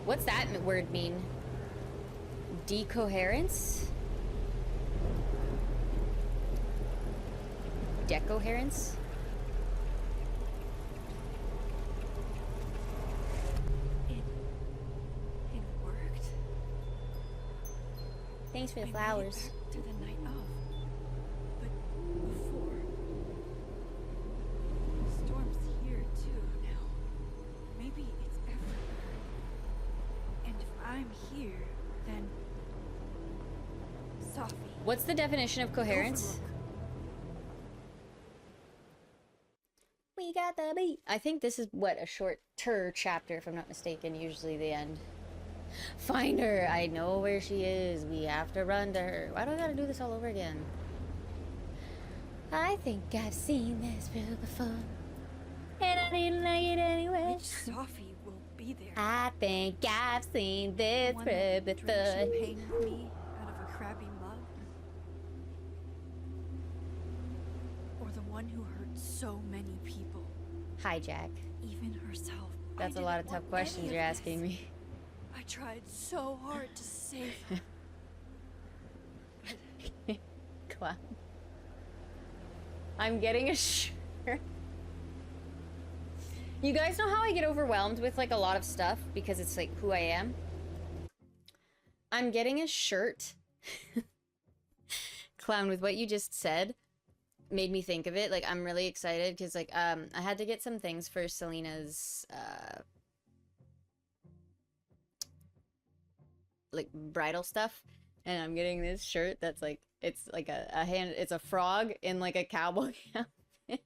What's that word mean? Decoherence? Decoherence? It worked. Thanks for the flowers. To the night of. But before. The storm's here too now. Maybe it's everywhere. And if I'm here, then Sophie. What's the definition of coherence? We got the beat. I think this is what, a shorter chapter, if I'm not mistaken, usually the end. Find her. I know where she is. We have to run to her. Why do I gotta do this all over again? I think I've seen this room before, and I didn't like it anyway. Which Sophie will be there? I think I've seen this room Drank before. champagne with me out of a crabby mug? Or the one who hurt so many people? Hi, Jack. Even herself. That's a lot of tough questions you're asking me. I tried so hard to save her. Clown. I'm getting a shirt. You guys know how I get overwhelmed with like a lot of stuff because it's like who I am? I'm getting a shirt. Clown, with what you just said made me think of it. Like, I'm really excited because like I had to get some things for Selena's like bridal stuff, and I'm getting this shirt that's like, it's like a hand, it's a frog in like a cowboy outfit,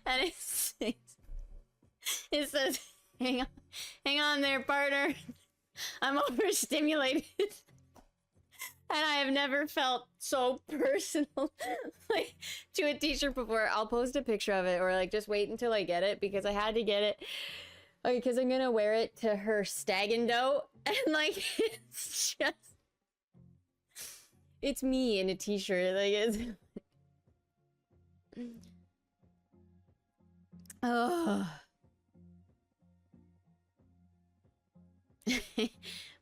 and it says hang on there, partner, I'm overstimulated. And I have never felt so personal like to a t-shirt before. I'll post a picture of it, or like just wait until I get it, because I had to get it because I'm gonna wear it to her stag and doe, and like it's just, it's me in a t-shirt, like it's oh.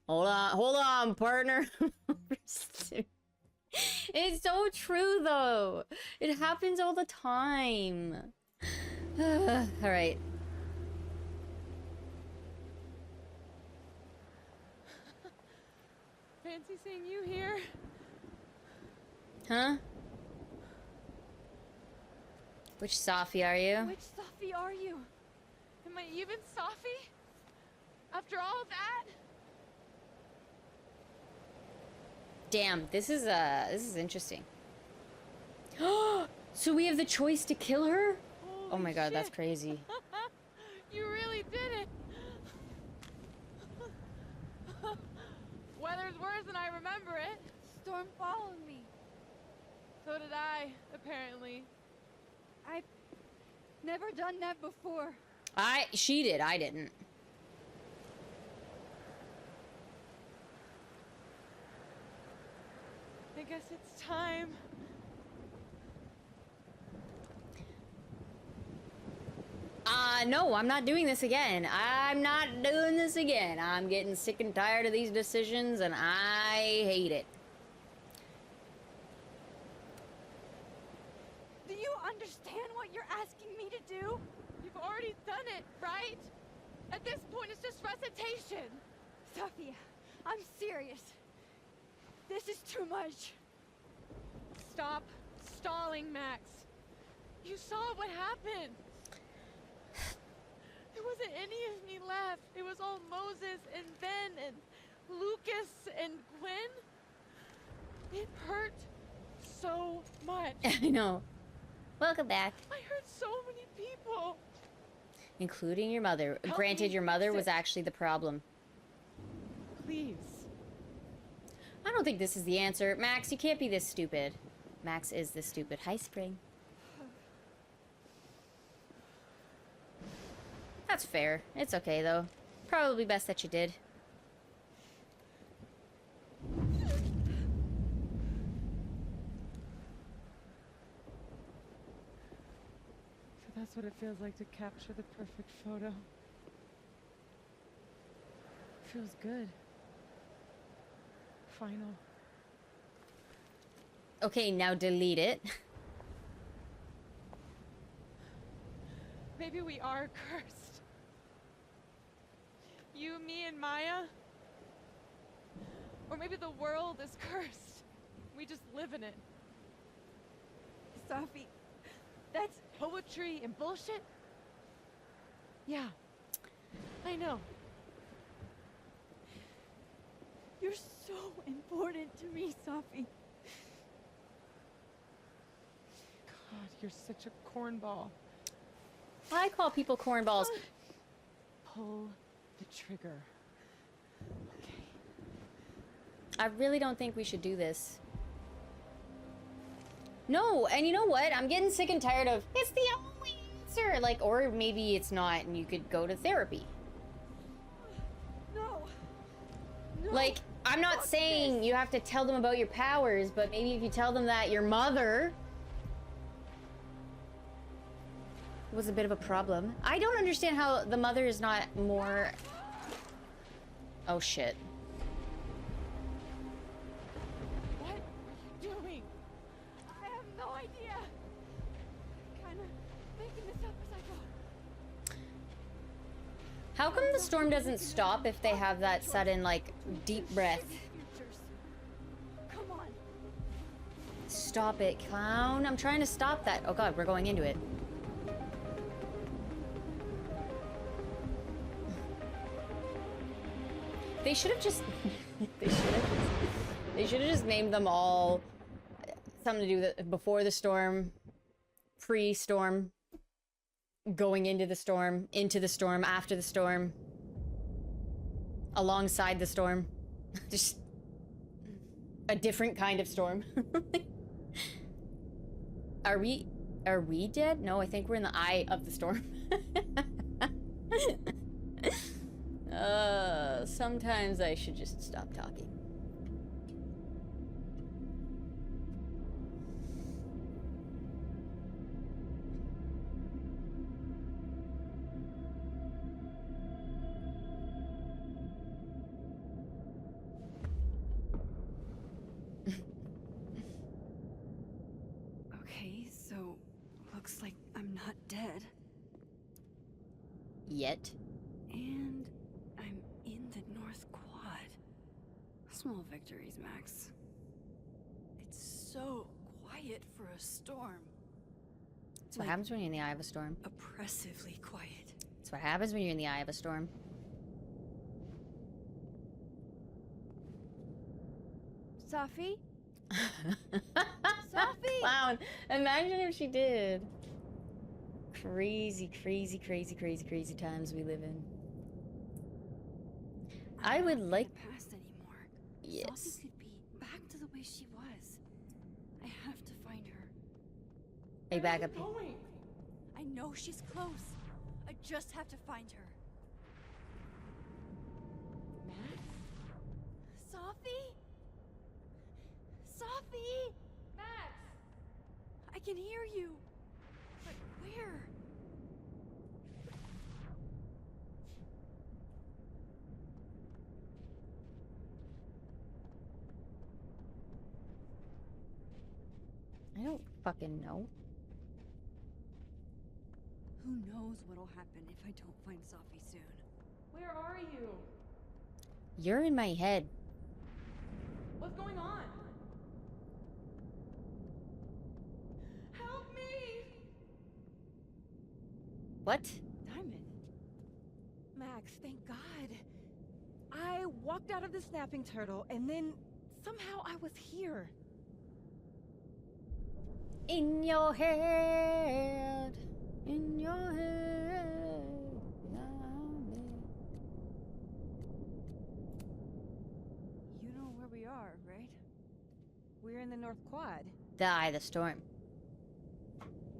Hold on, partner. It's so true, though. It happens all the time. All right. Fancy seeing you here. Huh? Which Sophie are you? Which Sophie are you? Am I even Sophie? After all that? Damn, this is interesting. So we have the choice to kill her? Holy Oh my god, shit. that's crazy. You really did it. Weather's worse than I remember it. Storm followed me. So did I, apparently. I've never done that before. She did, I didn't. I guess it's time. No, I'm not doing this again. I'm not doing this again. I'm getting sick and tired of these decisions, and I hate it. Do you understand what you're asking me to do? You've already done it, right? At this point, it's just recitation. Sophia, I'm serious. This is too much. Stop stalling, Max. You saw what happened. There wasn't any of me left. It was all Moses and Ben and Lucas and Gwen. It hurt so much. I know. Welcome back. I hurt so many people. Including your mother. Help Granted, me your mother fix was it. actually the problem. Please. I don't think this is the answer. Max, you can't be this stupid. Max is this stupid. Hi, Spring. That's fair. It's okay, though. Probably best that you did. So that's what it feels like to capture the perfect photo. feels good. Final. Okay, now delete it. Maybe we are cursed. You, me, and Maya. Or maybe the world is cursed. We just live in it. Sophie, that's Poetry and bullshit? Yeah. I know. you're so important to me, Sophie. God, you're such a cornball. I call people cornballs. Pull the trigger. Okay. I really don't think we should do this. No, and you know what? I'm getting sick and tired of, it's the only answer. Like, or maybe it's not and you could go to therapy. No. No. Like, I'm not Fuck saying this. you have to tell them about your powers, but maybe if you tell them that your mother was a bit of a problem. I don't understand how the mother is not more... Oh, shit. What are you doing? I have no idea. Kinda making this up as I go. How come the storm doesn't stop if they have that sudden, like, deep breath? Futures. Come on. Stop it, clown. I'm trying to stop that. Oh god, we're going into it. They should have just... They should have just named them all something to do with before the storm, pre-storm, going into the storm, after the storm, alongside the storm. Just a different kind of storm. Are we dead? No, I think we're in the eye of the storm. Sometimes I should just stop talking. Okay, so looks like I'm not dead. Yet. And I'm in the North Quad. Small victories, Max. It's so quiet for a storm. That's what happens when you're in the eye of a storm. Oppressively quiet. That's what happens when you're in the eye of a storm. Sophie? Sophie! Clown. Imagine if she did. Crazy, crazy, crazy, crazy, crazy times we live in. I would don't like... the past anymore. Yes. Sophie could be back to the way she was. I have to find her. Hey, back up. Going. I know she's close. I just have to find her. Max? Sophie? Sophie? Max! I can hear you. But where? I don't fucking know. Who knows what'll happen if I don't find Sophie soon? Where are you? You're in my head. What's going on? Help me! What? Diamond. Max, thank God. I walked out of the snapping turtle and then somehow I was here. In your head. In your head. You know where we are, right? We're in the North Quad. The eye of the storm.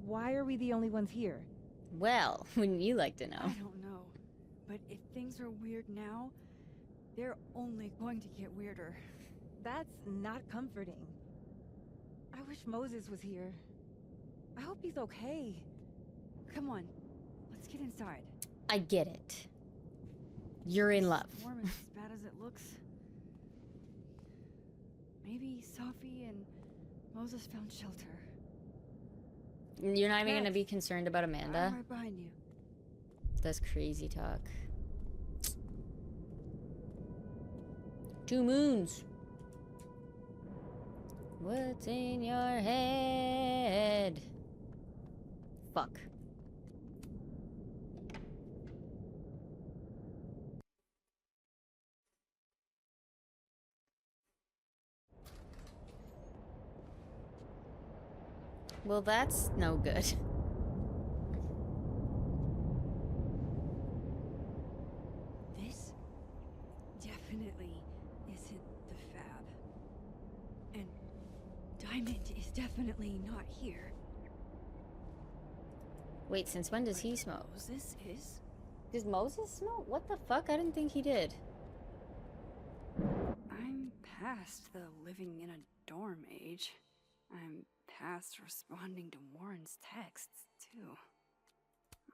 Why are we the only ones here? Well, wouldn't you like to know? I don't know. But if things are weird now, they're only going to get weirder. That's not comforting. I wish Moses was here. I hope he's okay. Come on, let's get inside. I get it. You're in love. Storm is as bad looks. Maybe Sophie and Moses found shelter. You're not even gonna Max, be concerned about Amanda? I'm right behind you. That's crazy talk. 2 moons. What's in your head? Fuck. Well, that's no good. This definitely isn't the Fab. And Diamond is definitely not here. Wait, since when does he smoke? Moses is? Does Moses smoke? What the fuck? I didn't think he did. I'm past the living in a dorm age. I'm past responding to Warren's texts, too.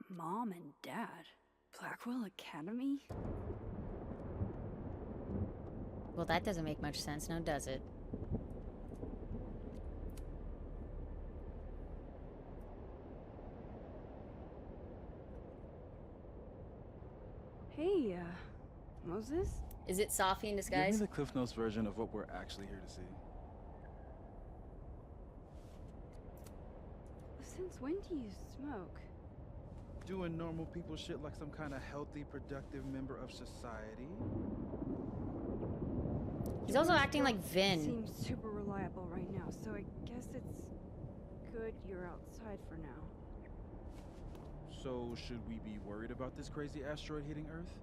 Mom and Dad? Blackwell Academy? Well, that doesn't make much sense, now does it? Hey, Moses? Is it Sophie in Give disguise? me the Cliff Notes version of what we're actually here to see. Since when do you smoke? Doing normal people shit like some kind of healthy, productive member of society. He's also acting like Vin. Seems super reliable right now, so I guess it's good you're outside for now. So, should we be worried about this crazy asteroid hitting Earth?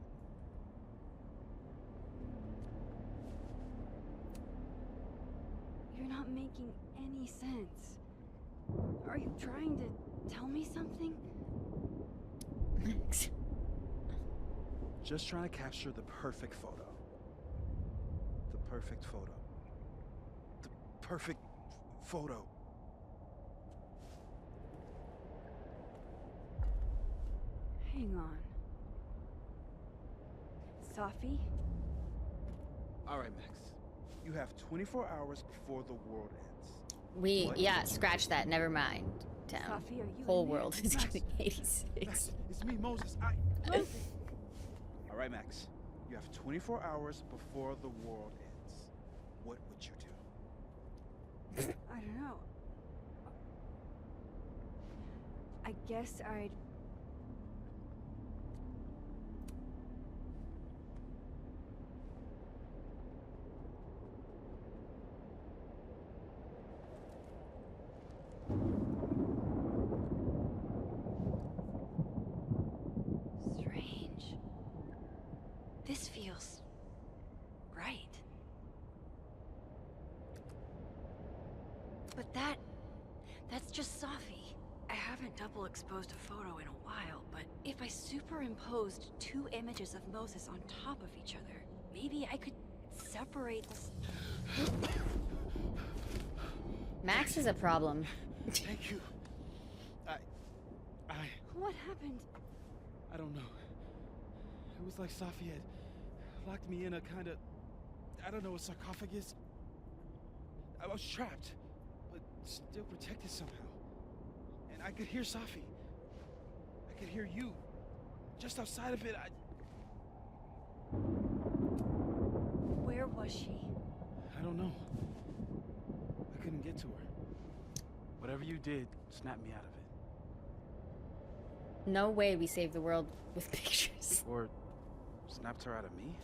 You're not making any sense. Are you trying to tell me something? Just trying to capture the perfect photo. The perfect photo. The perfect photo. Hang on. Sophie? Alright, Max. You have 24 hours before the world ends. What? Yeah, scratch that. Never mind. Town. Sophie, are you Whole in there? world is Max. getting 86. Max, it's me, Moses. Alright, Max. You have 24 hours before the world ends. What would you do? I don't know. I guess I'd... Strange. This feels... right. But that's just Sophie. I haven't double exposed a photo in a while, but if I superimposed 2 images of Moses on top of each other, maybe I could separate this. Max is a problem. Thank you. What happened? I don't know. It was like Sophie had locked me in a kind of, I don't know, a sarcophagus. I was trapped, but still protected somehow. And I could hear Sophie. I could hear you. Just outside of it, Where was she? I don't know. I couldn't get to her. Whatever you did, snapped me out of it. No way we save the world with pictures. Or snapped her out of me?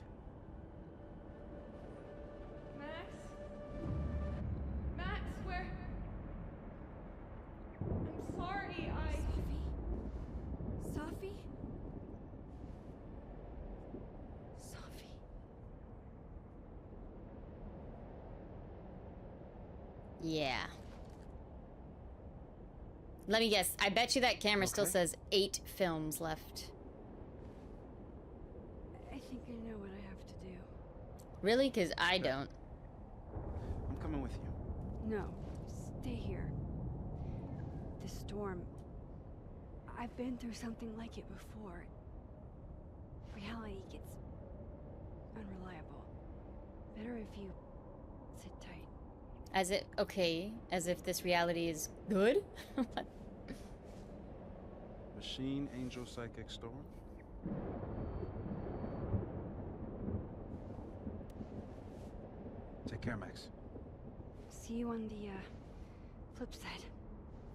Max? Max, where? I'm sorry, Sophie? Sophie? Sophie? Yeah. Let me guess. I bet you that camera still Okay. says 8 films left. I think I know what I have to do. Really? Because I Okay. don't. I'm coming with you. No, stay here. The storm. I've been through something like it before. Reality gets unreliable. if you sit tight. As if, okay, as if this reality is good? What? Machine Angel Psychic Storm. Take care, Max. See you on the, flip side.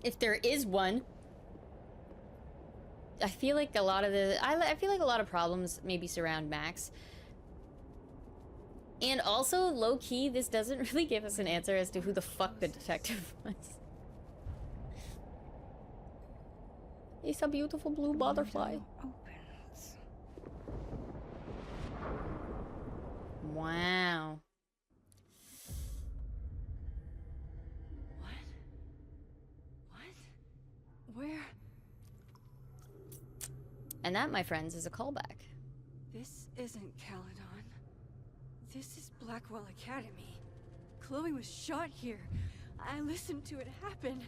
If there is one. I feel like a lot of I feel like a lot of problems maybe surround Max. And also, low-key, this doesn't really give us an answer as to who the fuck the detective was. It's a beautiful blue butterfly. Opens. Wow. Where? And that, my friends, is a callback. This isn't Caledon. This is Blackwell Academy. Chloe was shot here. I listened to it happen.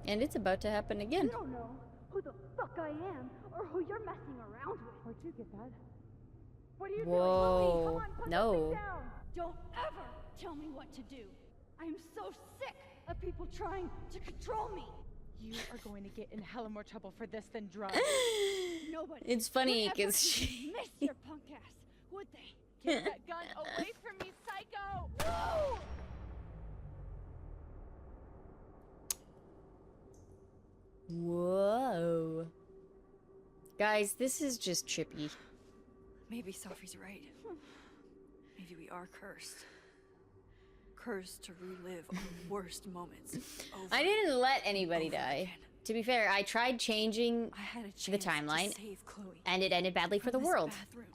And it's about to happen again. You don't know who the fuck I am or who you're messing around with. Where'd you get that? What are you Whoa. Chloe, come on, put No. something down. Don't ever tell me what to do. I am so sick of people trying to control me. You are going to get in hella more trouble for this than drugs. Nobody. It's funny would ever because miss your punk ass, would they? Get that gun away from me, psycho! No! Whoa. Guys, this is just trippy. Maybe Sophie's right. Maybe we are cursed. Cursed to relive our worst moments. I didn't let anybody over die. again. To be fair, I tried changing I had a the chance timeline, to save Chloe and it ended badly for the from this world. bathroom,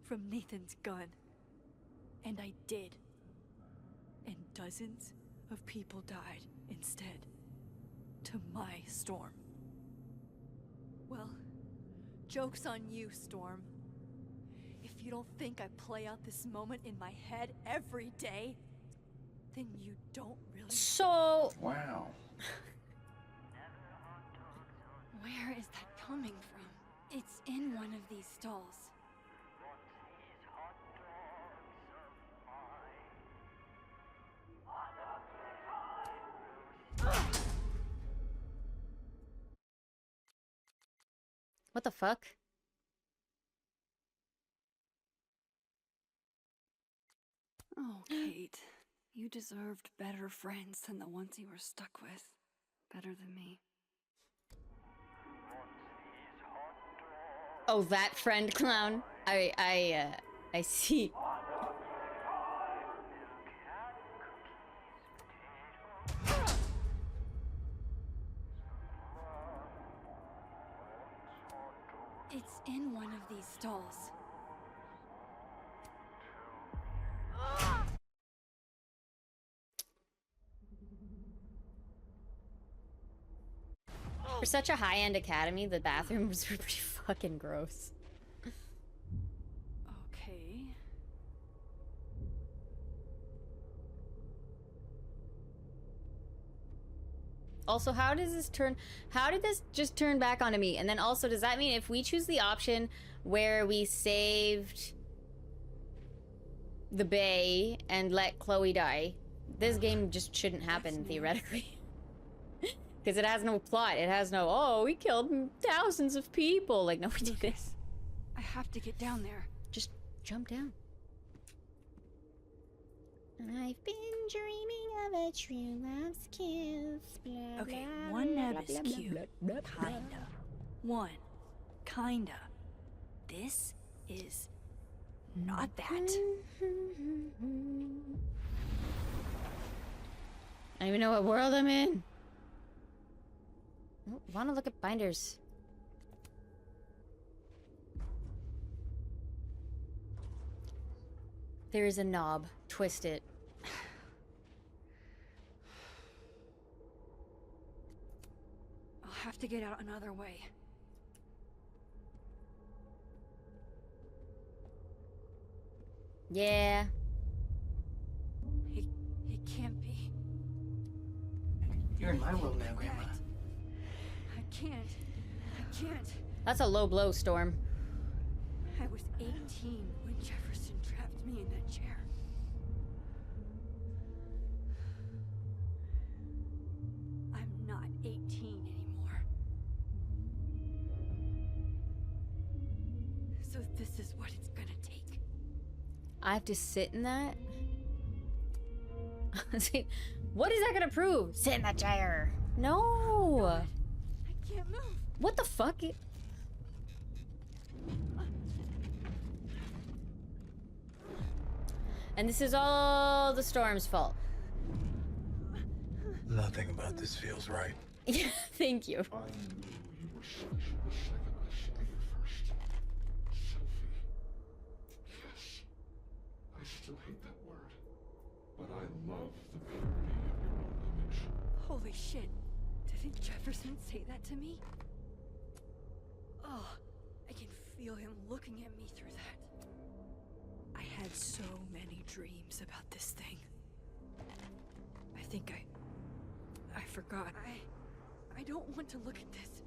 from Nathan's gun. And I did. And dozens of people died instead. To my Storm. Well, joke's on you, Storm. If you don't think I play out this moment in my head every day, then you don't really. So, Wow. Where is that coming from? It's in one of these stalls. what the fuck? Oh, Kate. You deserved better friends than the ones you were stuck with. Better than me. Oh, that friend clown. I see. It's in one of these stalls. For such a high-end academy, the bathrooms were pretty fucking gross. Okay. Also, how did this just turn back onto me? And then also, does that mean if we choose the option where we saved the Bay and let Chloe die, this game just shouldn't happen, theoretically. Because it has no plot. It has no, oh, we killed thousands of people. Like, no, we did this. I have to get down there. Just jump down. I've been dreaming of a true love's kiss. Blah, Okay, blah, one blah, neb blah, is blah, cute. blah, blah, blah. Kinda. One. Kinda. This is not that. I don't even know what world I'm in. I want to look at binders. There is a knob. Twist it. I'll have to get out another way. Yeah. It can't be. You're in my world now, Grandma. I can't. That's a low blow, Storm. I was 18 when Jefferson trapped locked me in that chair. I'm not 18 anymore. So this is what it's gonna take. I have to sit in that? See, what is that gonna prove? Sit in that chair. No. I can't move. What the fuck? And this is all the storm's fault. Nothing about this feels right. Yeah, thank you. I knew you were special the second I saw you first. Sophie. Yes. I still hate that word. But I love the purity of your own image. Holy shit. Didn't Jefferson say that to me? Oh, I can feel him looking at me through that. I had so many dreams about this thing. I think I forgot. I don't want to look at this.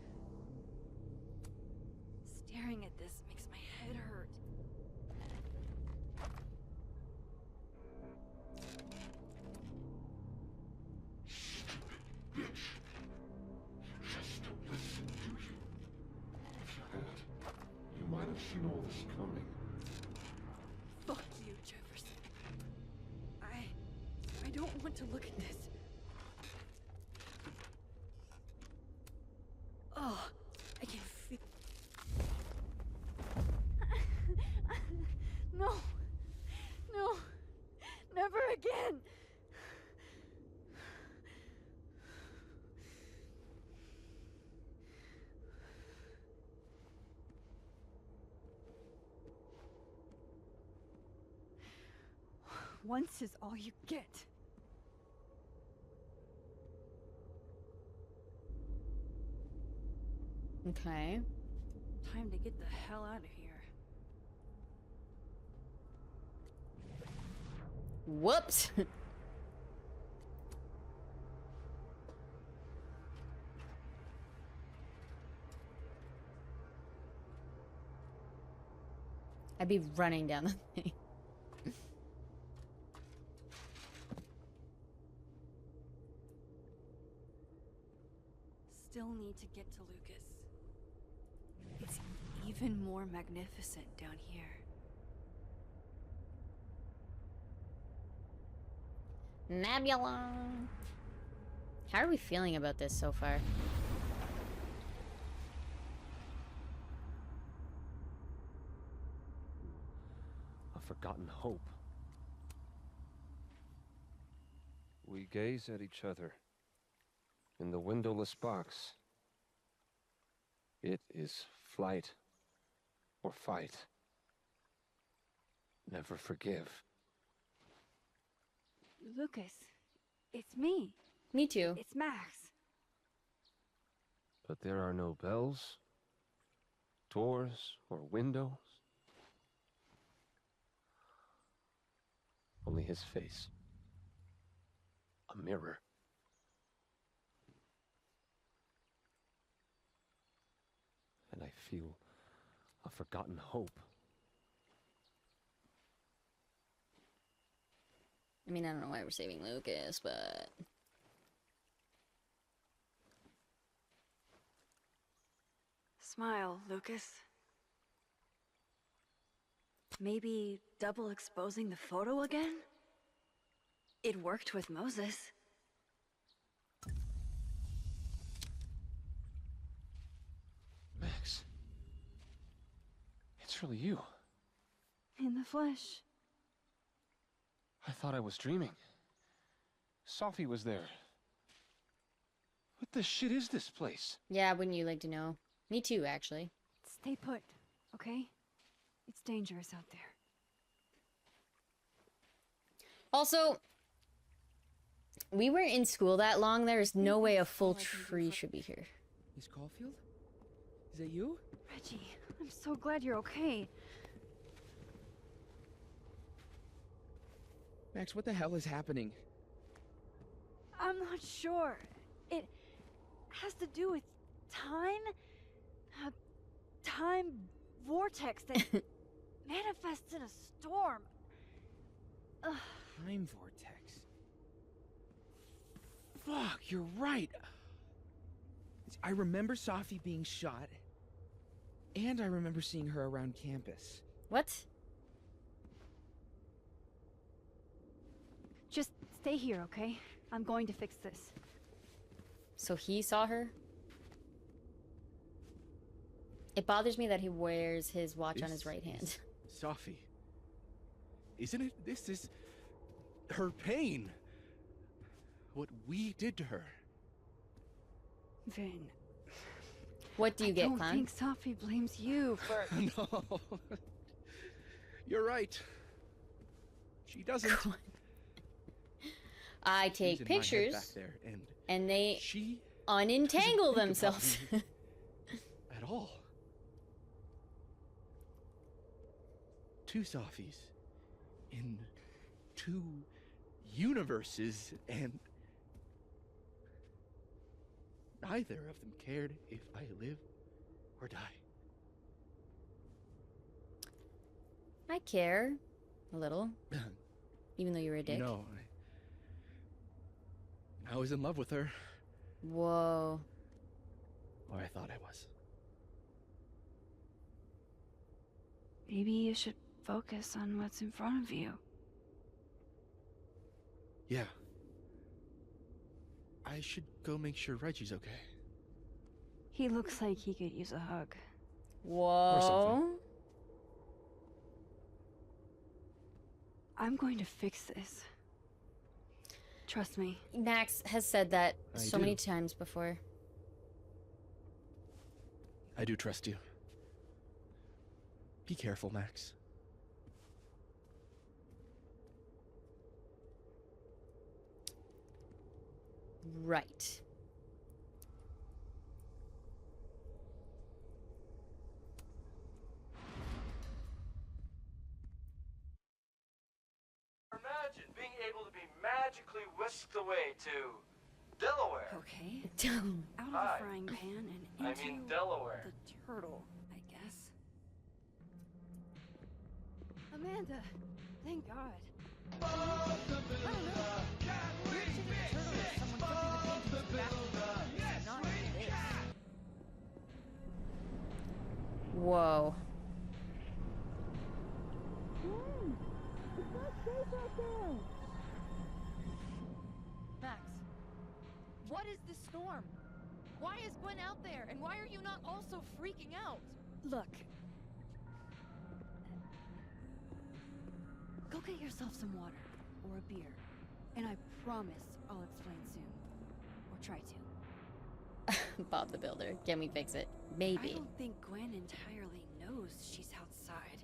Staring at this makes my head hurt. Bitch. You just don't listen, do you? If you had, you might have seen all this coming. Fuck you, Jefferson. I don't want to look at this. Oh, I can feel... No. No. Never again. Once is all you get. Okay. Time to get the hell out of here. Whoops. I'd be running down the thing. Still need to get to Lucas. It's even more magnificent down here. Nebula. How are we feeling about this so far? A forgotten hope. We gaze at each other in the windowless box. It is flight or fight. Never forgive. Lucas, it's me. Me too. It's Max. But there are no bells, doors, or windows. Only his face. A mirror. And I feel a forgotten hope. I mean, I don't know why we're saving Lucas, but... Smile, Lucas. Maybe double exposing the photo again? It worked with Moses. Max. It's really you. In the flesh. I thought I was dreaming. Sophie was there. What the shit is this place? Yeah, wouldn't you like to know? Me too, actually. Stay put, okay? It's dangerous out there. Also, we weren't in school that long. There's no way a full tree should be here. Miss Caulfield? Is that you? Reggie, I'm so glad you're okay. Max, what the hell is happening? I'm not sure. It has to do with time? A time vortex that manifests in a storm. Time vortex. Fuck, you're right. I remember Sophie being shot, and I remember seeing her around campus. What? Just stay here, okay? I'm going to fix this. So he saw her? It bothers me that he wears his watch on his right hand. Sophie. Isn't it? This is her pain. What we did to her. Vin. What do you get, I don't Clown? think Sophie blames you for... No. You're right. She doesn't. I She's take in my head pictures, back there, and they she unentangle doesn't think themselves. about me at all. Two Sophies in two universes, and neither of them cared if I live or die. I care. A little. Even though you're a dick. No, I was in love with her. Whoa. Or I thought I was. Maybe you should focus on what's in front of you. Yeah. I should go make sure Reggie's okay. He looks like he could use a hug. Whoa. I'm going to fix this. Trust me. Max has said that I so do. many times before. I do trust you. Be careful, Max. Right. Imagine being able to be magically whisked away to Delaware. Okay. Dumb. Out of Hi. the frying pan and I into mean Delaware. the turtle, I guess. Amanda, thank God. I don't know. Weird shit at the turtle is someone flipping the paintings back to the not this. Whoa. Max, what is this storm? Why is Gwen out there? And why are you not also freaking out? Look. Go get yourself some water or a beer. And I promise I'll explain soon. Or try to. Bob the Builder. Can we fix it? I Maybe. don't think Gwen entirely knows she's outside.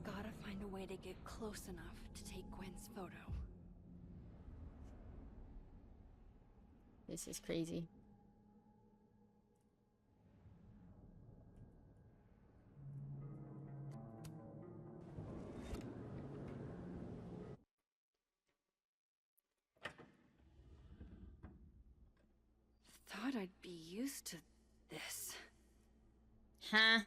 Gotta find a way to get close enough to take Gwen's photo. This is crazy. Thought I'd be used to this. Huh?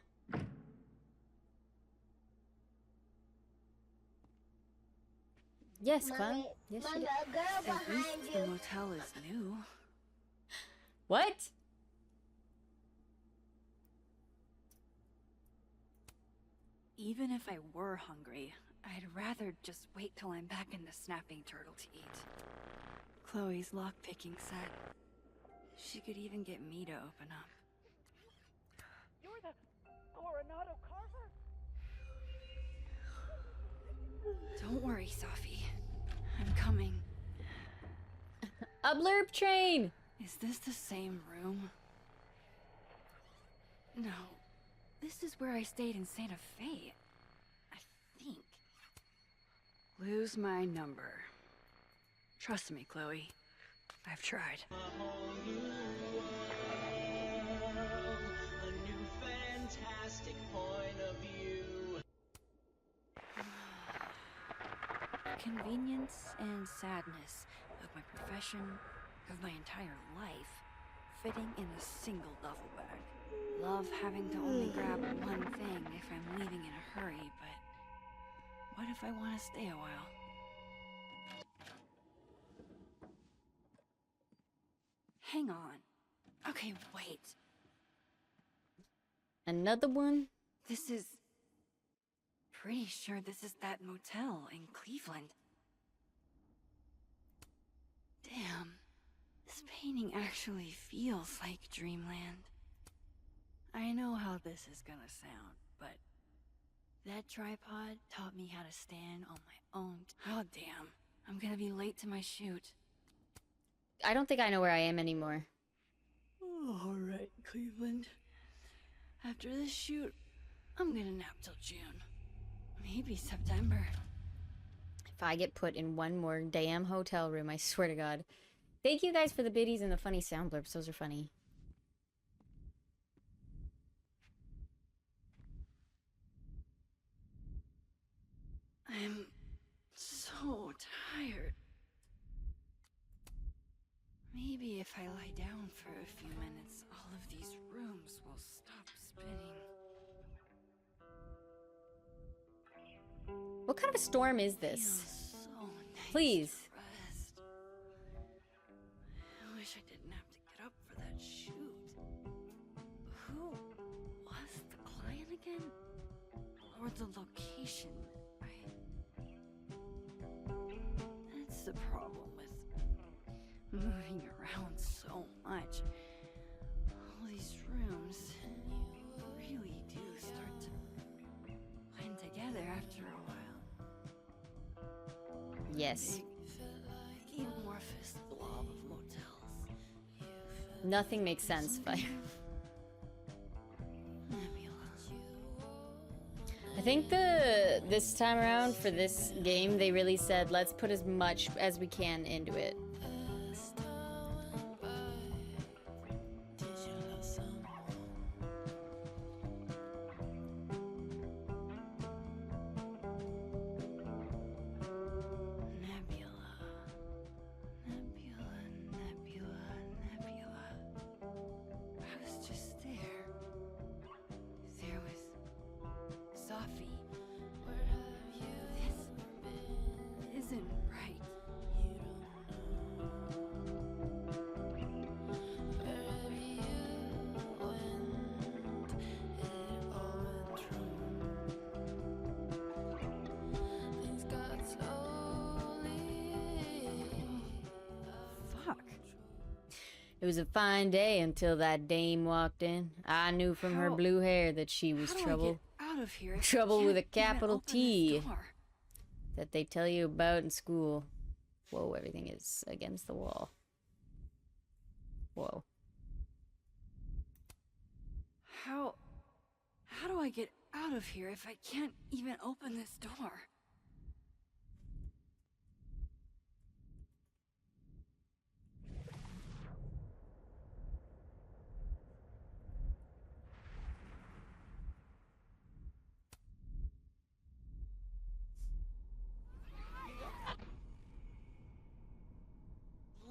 Yes, Clown. Yes, she did. At least the motel is new. What? Even if I were hungry, I'd rather just wait till I'm back in the snapping turtle to eat. Chloe's lockpicking set. She could even get me to open up. You're the Coronado Carver? Don't worry, Sophie. I'm coming. A blurb train! Is this the same room? No. This is where I stayed in Santa Fe. I think. Lose my number. Trust me, Chloe. I've tried. Convenience and sadness of my profession, of my entire life, fitting in a single duffel bag. Love having to only grab one thing if I'm leaving in a hurry, but if I want to stay a while? Hang on. Okay, wait. Another one? This is... Pretty sure this is that motel in Cleveland. Damn. This painting actually feels like dreamland. I know how this is gonna sound, but that tripod taught me how to stand on my own. Oh, damn. I'm gonna be late to my shoot. I don't think I know where I am anymore. Alright, Cleveland. After this shoot, I'm gonna nap till June. Maybe September. If I get put in one more damn hotel room, I swear to God. Thank you guys for the biddies and the funny sound blurbs. Those are funny. I'm so tired. Maybe if I lie down for a few minutes, all of these rooms will stop spinning. What kind of a storm is this? Feels so nice Please. to rest. I wish I didn't have to get up for that shoot. Who was the client again? Or the location? That's the problem with moving around so much. All these rooms really do start to blend together after a while. Yes. Big amorphous blob of motels. Nothing makes sense, but I think this time around for this game, they really said, let's put as much as we can into it. It was a fine day until that dame walked in. I knew from her blue hair that she was trouble. Out of here. Trouble with a capital T. That they tell you about in school. Whoa, everything is against the wall. Whoa. How do I get out of here if I can't even open this door?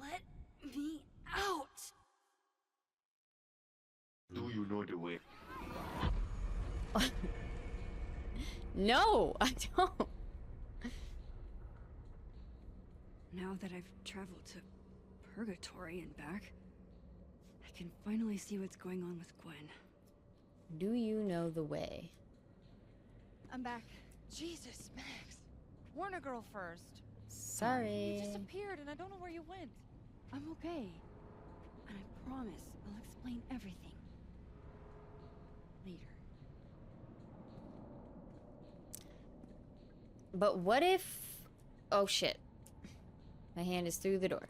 Let me out! Do you know the way? No, I don't. Now that I've traveled to Purgatory and back, I can finally see what's going on with Gwen. Do you know the way? I'm back. Jesus, Max. Warn a girl first. Sorry. You disappeared and I don't know where you went. I'm okay. And I promise I'll explain everything. Later. But what if... Oh shit. My hand is through the door.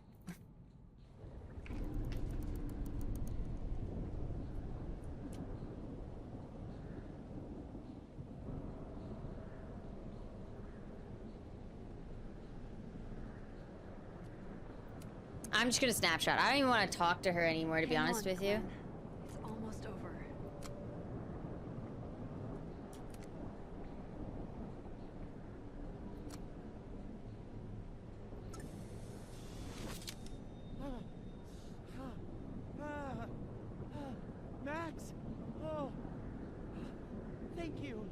I'm just gonna snapshot. I don't even want to talk to her anymore, to be honest with you. It's almost over. Max! Oh! Thank you.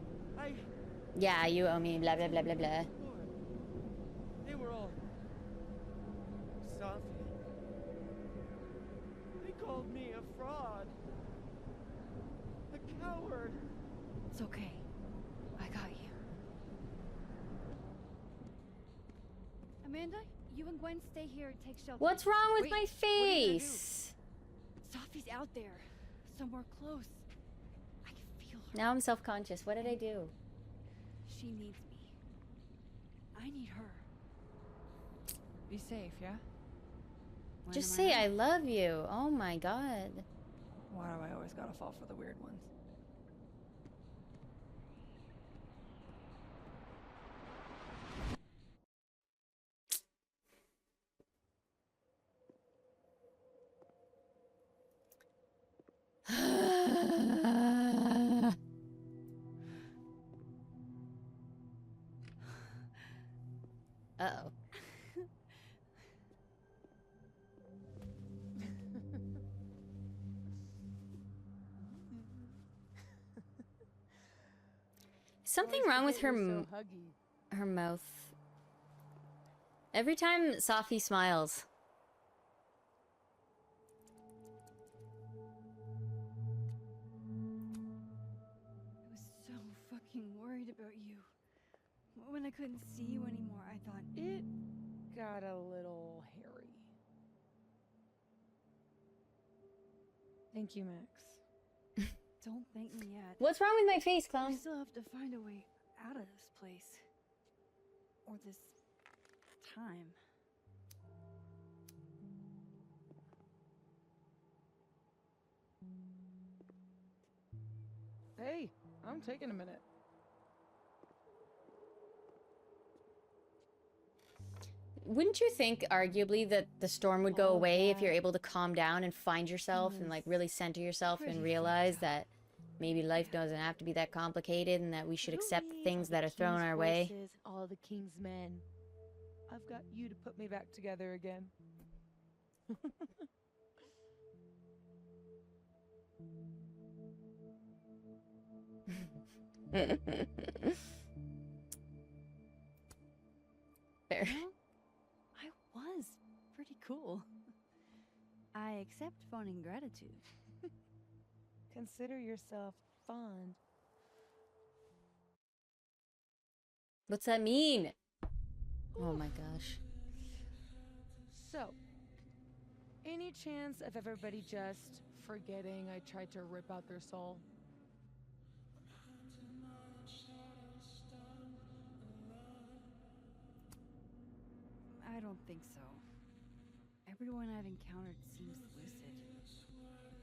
Yeah, you owe me, blah, blah, blah, blah, blah. They were all Sophie. They called me a fraud. A coward. It's okay. I got you. Amanda, you and Gwen stay here and take shelter. What's wrong with Wait, my what are you gonna do? face? Sophie's out there. Somewhere close. I can feel her. Now I'm self-conscious. What did I do? She needs me. I need her. Be safe, yeah? When Just am say I I love you. Oh my god. Why do I always gotta fall for the weird ones? Uh-oh. Something wrong with her her mouth. Every time Safi smiles. I was so fucking worried about you. When I couldn't see you anymore, I thought It got a little hairy. Thank you, Max. don't thank me yet. What's wrong with my face, We clown? still have to find a way out of this place. Or this time. Hey, I'm taking a minute. Wouldn't you think, arguably, that the storm would go All away if you're that able to calm down and find yourself and, like, really center yourself and realize that maybe life doesn't have to be that complicated and that we should accept the things that are thrown our way? All the king's men. I've got you to put me back together again. Fair. Well, I was pretty cool. I accept phoning gratitude. Consider yourself fond. What's that mean? Oh my gosh. So, any chance of everybody just forgetting I tried to rip out their soul? I don't think so. Everyone I've encountered seems lucid.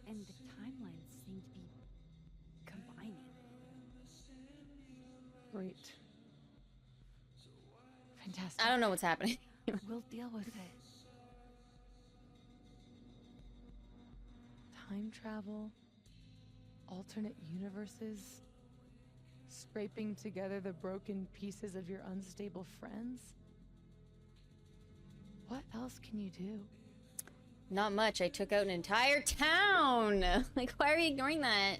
And the timelines seem to be combining. Great. Fantastic. I don't know what's happening. We'll deal with it. Time travel, alternate universes, scraping together the broken pieces of your unstable friends. What else can you do? Not much. I took out an entire town. Like, why are we ignoring that?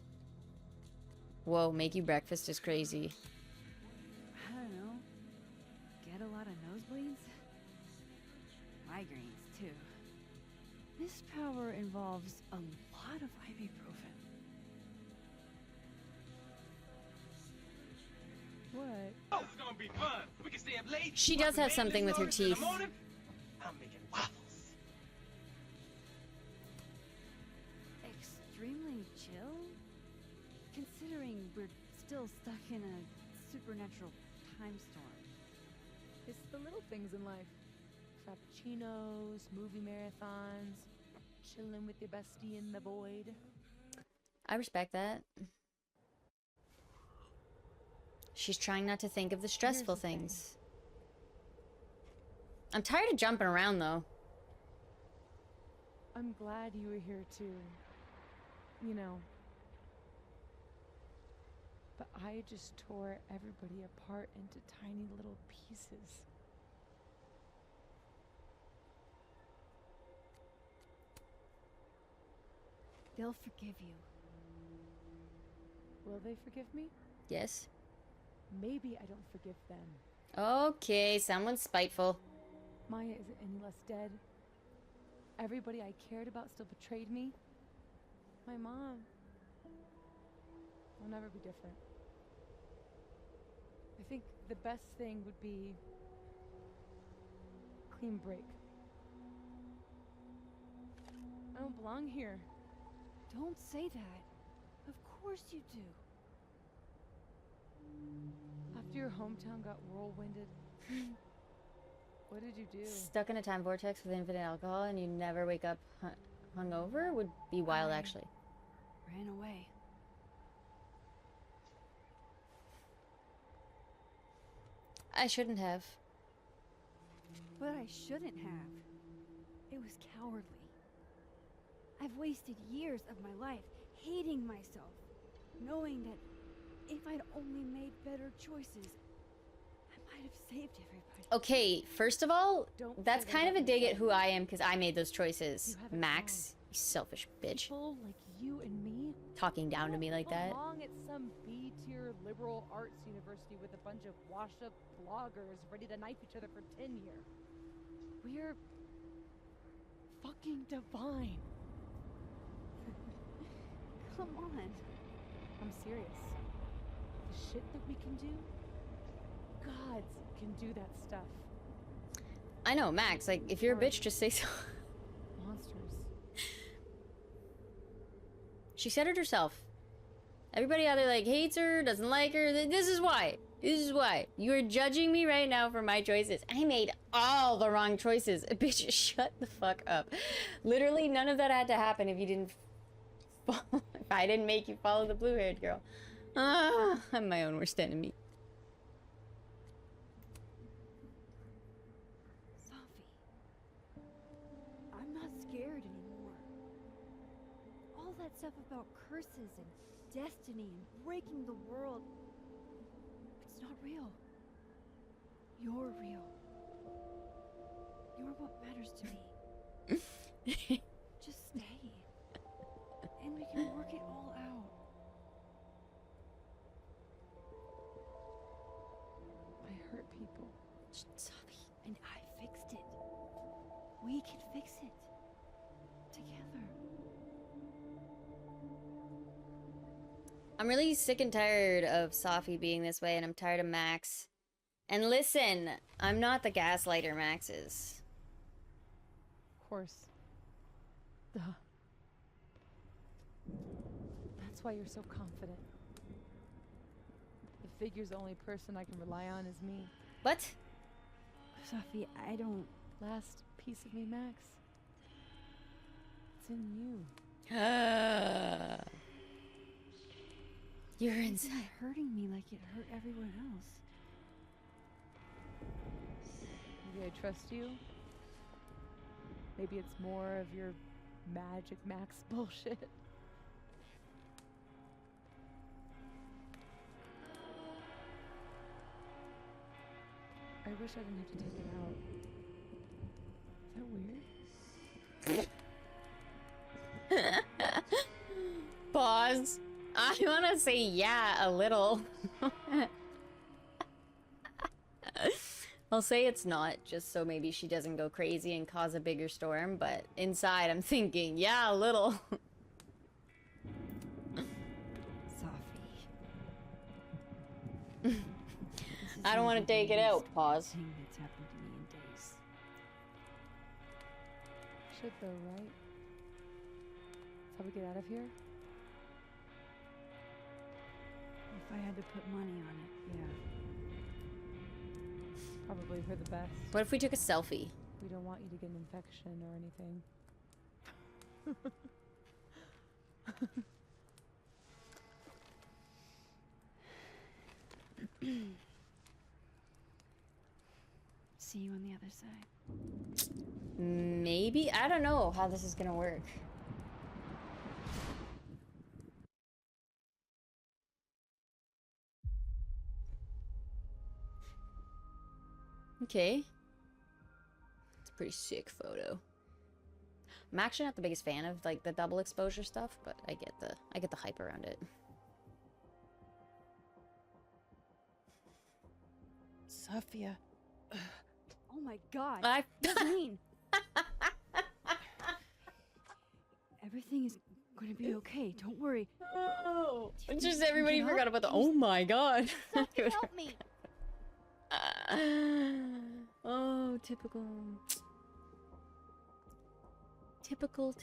Whoa, make you breakfast is crazy. I don't know. Get a lot of nosebleeds? Migraines, too. This power involves a lot of ibuprofen. What? Oh, it's gonna be fun. We can stay up late. She does have something with her teeth. I'm making waffles. Extremely chill? Considering we're still stuck in a supernatural time storm. It's the little things in life. Frappuccinos, movie marathons, chilling with your bestie in the void. I respect that. She's trying not to think of the stressful things. I'm tired of jumping around, though. I'm glad you were here too. You know. But I just tore everybody apart into tiny little pieces. They'll forgive you. Will they forgive me? Yes. maybe I don't forgive them. Okay, someone's spiteful. Maya isn't any less dead. Everybody I cared about still betrayed me. My mom will never be different. I think the best thing would be clean break. I don't belong here. Don't say that. Of course you do. After your hometown got whirlwinded, what did you do? Stuck in a time vortex with infinite alcohol and you never wake up hungover would be wild, actually. Ran away. I shouldn't have. But I shouldn't have. It was cowardly. I've wasted years of my life hating myself, knowing that if I'd only made better choices, I might have saved everybody. Okay, first of all, Don't that's say kind of a that dig at yourself. who I am because I made those choices. You have it Max, you selfish bitch. People like you and me Talking down to me like that. belong at some B-tier liberal arts university with a bunch of washed-up bloggers ready to knife each other for tenure. We're fucking divine. Come on. I'm serious. The shit that we can do, gods can do that stuff. I know, Max, like, if you're a bitch, just say so. Monsters. She said it herself. Everybody either, like, hates her, doesn't like her. This is why. This is why. You are judging me right now for my choices. I made all the wrong choices. Bitch, shut the fuck up. Literally, none of that had to happen if you didn't... if I didn't make you follow the blue-haired girl. Ah, I'm my own worst enemy. Sophie, I'm not scared anymore. All that stuff about curses and destiny and breaking the world, it's not real. You're real. You're what matters to me. Just stay. And we can work it all out. I hurt people. Sophie, and I fixed it. We can fix it. Together. I'm really sick and tired of Sophie being this way, and I'm tired of Max. And listen, I'm not the gaslighter Max is. Of course. Duh. That's why you're so confident. The figure's the only person I can rely on is me. What? Sophie, I don't... Last piece of me, Max. It's in you. You're It's inside. not hurting me like it hurt everyone else. Maybe I trust you. Maybe it's more of your magic Max bullshit. I wish I didn't have to take it out. Is that weird? Pause. I want to say yeah, a little. I'll say it's not, just so maybe she doesn't go crazy and cause a bigger storm, but inside I'm thinking, yeah, a little. Sophie. I don't want to take it out. Pause. Thing that's happened to me in days. Should though, right? That's how we get out of here? If I had to put money on it, yeah. Probably for the best. What if we took a selfie? We don't want you to get an infection or anything. See you on the other side. Maybe? I don't know how this is gonna work. Okay. It's a pretty sick photo. I'm actually not the biggest fan of like the double exposure stuff, but I get the hype around it. Sophia. Oh my god. I What do you mean? Everything is gonna be okay. Don't worry. Oh, Do you just think you everybody can forgot help? about the. Can you Oh my god. Sophie, help me. Oh, typical. Typical.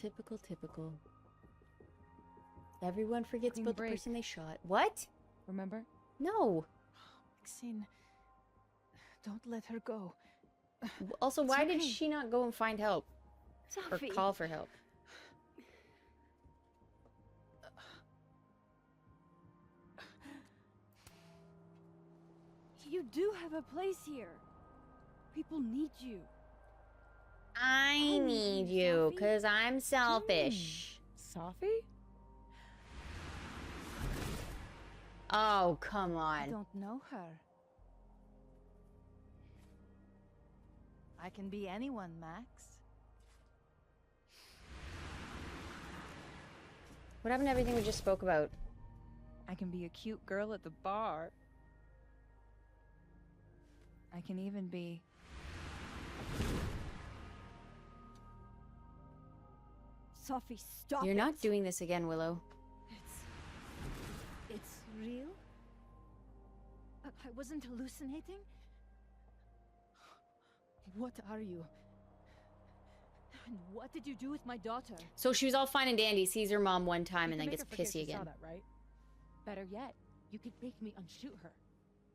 Everyone forgets Clean about the break. person they shot. What? Remember? No. Maxine, don't let her go. Also, It's why did okay. she not go and find help? Sophie. Or call for help? You do have a place here. People need you. I need you, Sophie. because I'm selfish. Sophie? Oh, come I on. don't know her. I can be anyone, Max. What happened to everything we just spoke about? I can be a cute girl at the bar. I can even be... Sophie, stop You're it. not doing this again, Willow. It's real? I wasn't hallucinating? What are you? And what did you do with my daughter? So she was all fine and dandy, sees her mom one time, You and then can make gets her forget pissy she again. Saw that, right? Better yet, you could make me unshoot her.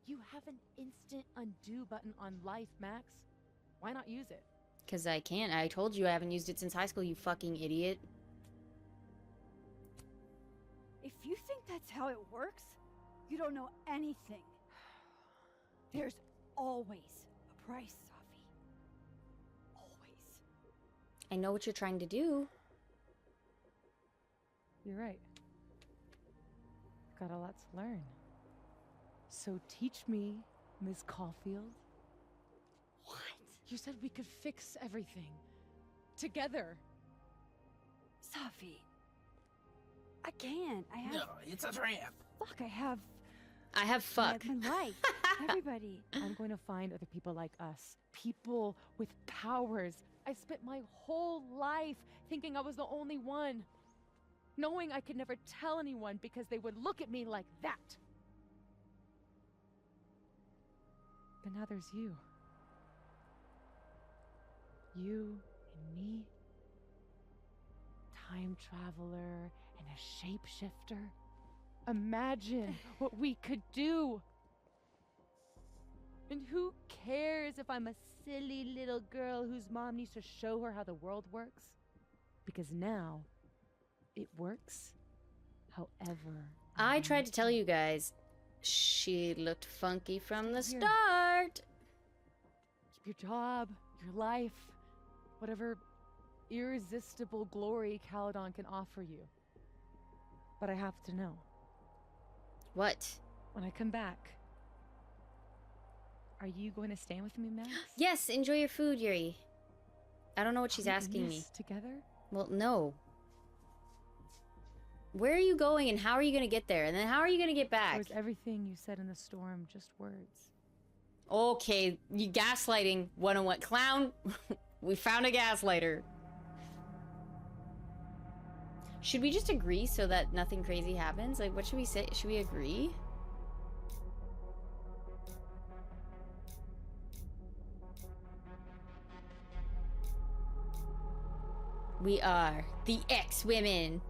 You have an instant undo button on life, Max. Why not use it? Because I can't. I told you I haven't used it since high school, you fucking idiot. If you think that's how it works, you don't know anything. There's always a price, Sophie. Always. I know what you're trying to do. You're right. Got a lot to learn. So teach me, Miss Caulfield. What? You said we could fix everything. Together. Sophie. I can't. I have... No, it's a trap. Fuck, I have... fuck. My life. Everybody. I'm going to find other people like us. People with powers. I spent my whole life thinking I was the only one. Knowing I could never tell anyone because they would look at me like that. But now there's you. You and me. Time traveler and a shapeshifter. Imagine what we could do. And who cares if I'm a silly little girl whose mom needs to show her how the world works? Because now, it works however. I tried to tell you guys. She looked funky from the Here. start. Keep your job, your life, whatever irresistible glory Caledon can offer you. But I have to know. What? When I come back, are you going to stay with me, Max? Yes, enjoy your food, Yuri. I don't know what she's Are we in asking me. this together? Well, no. Where are you going and how are you going to get there? And then how are you going to get back? Or is everything you said in the storm just words? Okay, you gaslighting 101. Clown, we found a gaslighter. Should we just agree so that nothing crazy happens? Like, what should we say? Should we agree? We are the X-Women.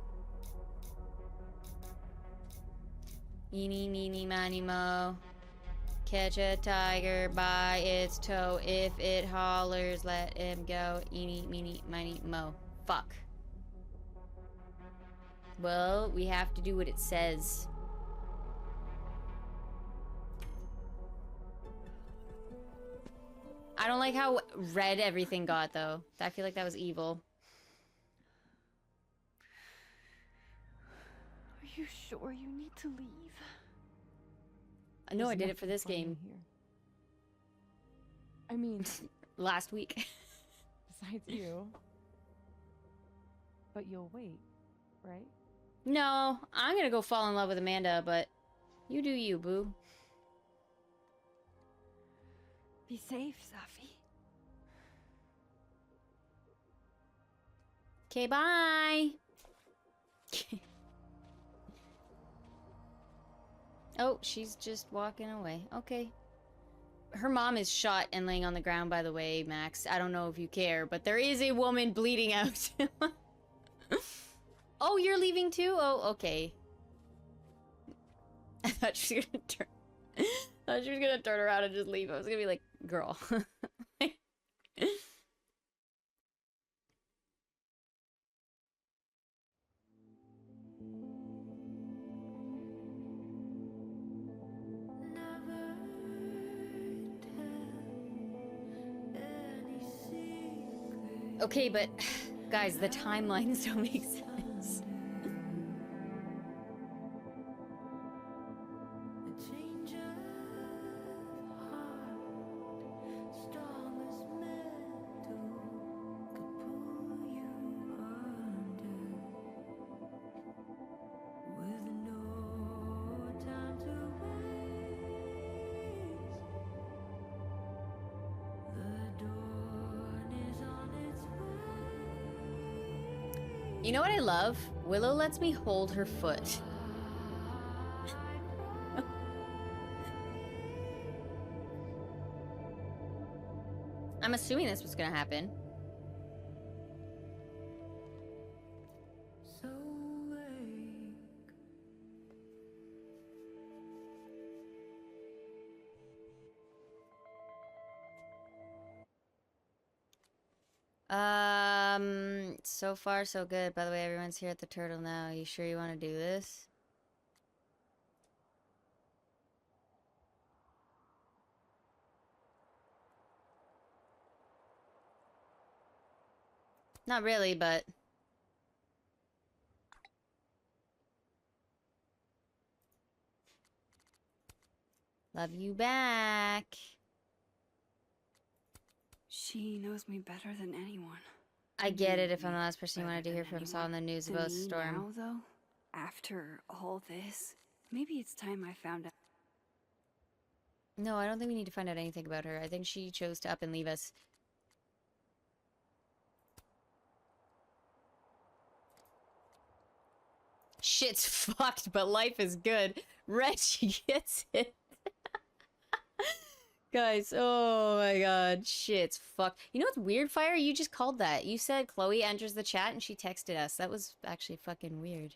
Eeny, meeny, miny, mo. Catch a tiger by its toe. If it hollers, let him go. Eeny, meeny, miny, mo. Fuck. Well, we have to do what it says. I don't like how red everything got, though. I feel like that was evil. Are you sure you need to leave? No, I There's did it for nothing this fun in game. Here. I mean, Last week. besides you. But you'll wait, right? No, I'm gonna go fall in love with Amanda, but you do you, boo. Be safe, Safi. Okay, bye. Oh, she's just walking away. Okay. Her mom is shot and laying on the ground, by the way, Max. I don't know if you care, but there is a woman bleeding out. Oh, you're leaving too? Oh, okay. I thought she was gonna turn. I thought she was gonna turn around and just leave. I was gonna be like, girl. Okay, but guys, the timelines don't make sense. You know what I love? Willow lets me hold her foot. I'm assuming that's what's gonna happen. So far so good. By the way, everyone's here at the turtle now. You sure you want to do this? Not really, but... Love you back. She knows me better than anyone. I get it if I'm the last person you wanted to hear from. Saw in the news about Storm. Now, though, after all this, maybe it's time I found out. No, I don't think we need to find out anything about her. I think she chose to up and leave us. Shit's fucked, but life is good. Reggie gets it. Guys, oh my god, shit's fucked. You know what's weird, Fire? You just called that. You said Chloe enters the chat and she texted us. That was actually fucking weird.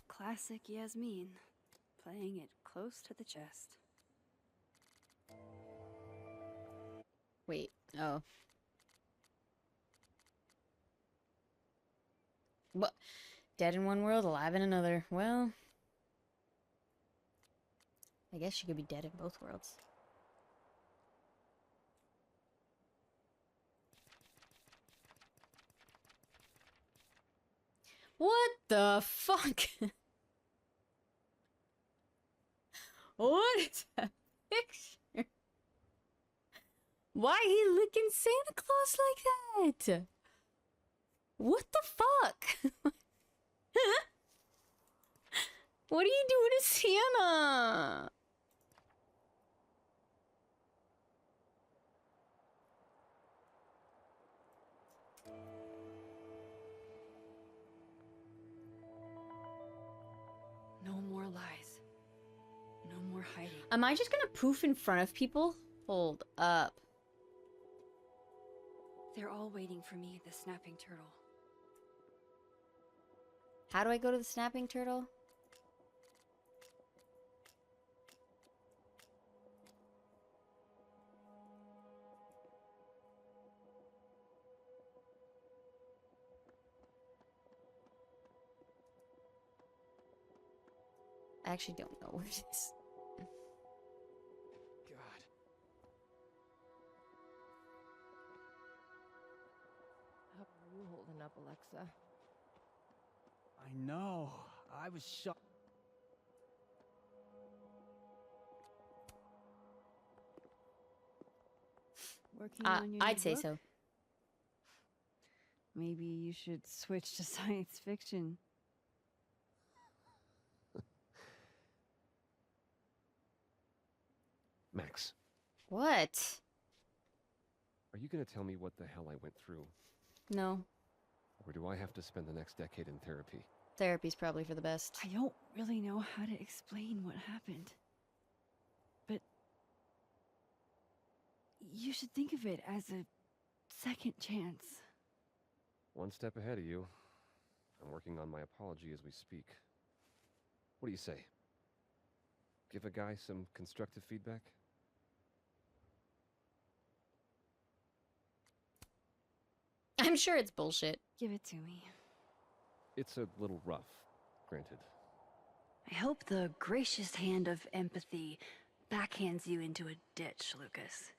Classic Yasmin, playing it close to the chest. Wait, oh. What? Dead in one world, alive in another. Well, I guess she could be dead in both worlds. What the fuck? What is that picture? Why he licking Santa Claus like that? What the fuck? What are you doing to Santa? No more lies. No more hiding. Am I just gonna poof in front of people? Hold up. They're all waiting for me at the snapping turtle. How do I go to the snapping turtle? I actually don't know where it is. God. How are you holding up, Alexa? I know. I was shocked. Working on your I'd new say book? so. Maybe you should switch to science fiction. What? Are you gonna tell me what the hell I went through? No. Or do I have to spend the next decade in therapy? Therapy's probably for the best. I don't really know how to explain what happened. But you should think of it as a second chance. One step ahead of you. I'm working on my apology as we speak. What do you say? Give a guy some constructive feedback? I'm sure it's bullshit. Give it to me. It's a little rough, granted. I hope the gracious hand of empathy backhands you into a ditch, Lucas.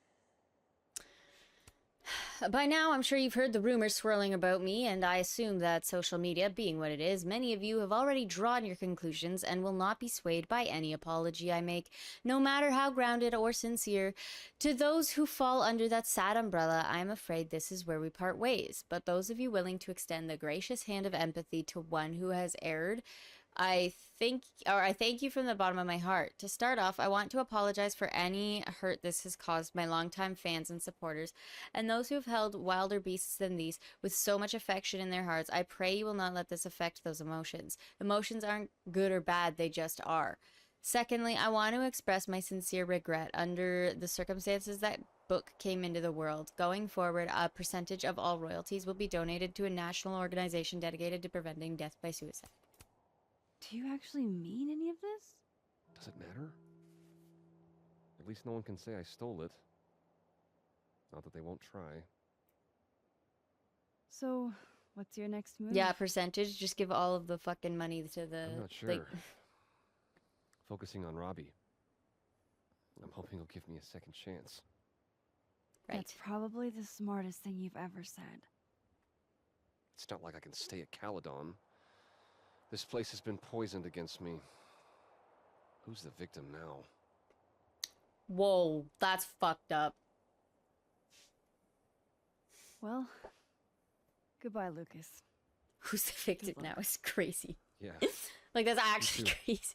By now, I'm sure you've heard the rumors swirling about me, and I assume that social media, being what it is, many of you have already drawn your conclusions and will not be swayed by any apology I make, no matter how grounded or sincere. To those who fall under that sad umbrella, I'm afraid this is where we part ways. But those of you willing to extend the gracious hand of empathy to one who has erred, I thank you from the bottom of my heart. To start off, I want to apologize for any hurt this has caused my longtime fans and supporters, and those who have held wilder beasts than these with so much affection in their hearts. I pray you will not let this affect those emotions. Emotions aren't good or bad, they just are. Secondly, I want to express my sincere regret under the circumstances that book came into the world. Going forward, a percentage of all royalties will be donated to a national organization dedicated to preventing death by suicide. Do you actually mean any of this? Does it matter? At least no one can say I stole it. Not that they won't try. So, what's your next move? Yeah, percentage. Just give all of the fucking money to the... I'm not sure. Like... Focusing on Robbie. I'm hoping he'll give me a second chance. Right. That's probably the smartest thing you've ever said. It's not like I can stay at Caledon. This place has been poisoned against me. Who's the victim now? Whoa, that's fucked up. Well, goodbye, Lucas. Who's the victim now is crazy. Yeah. Like, that's actually crazy.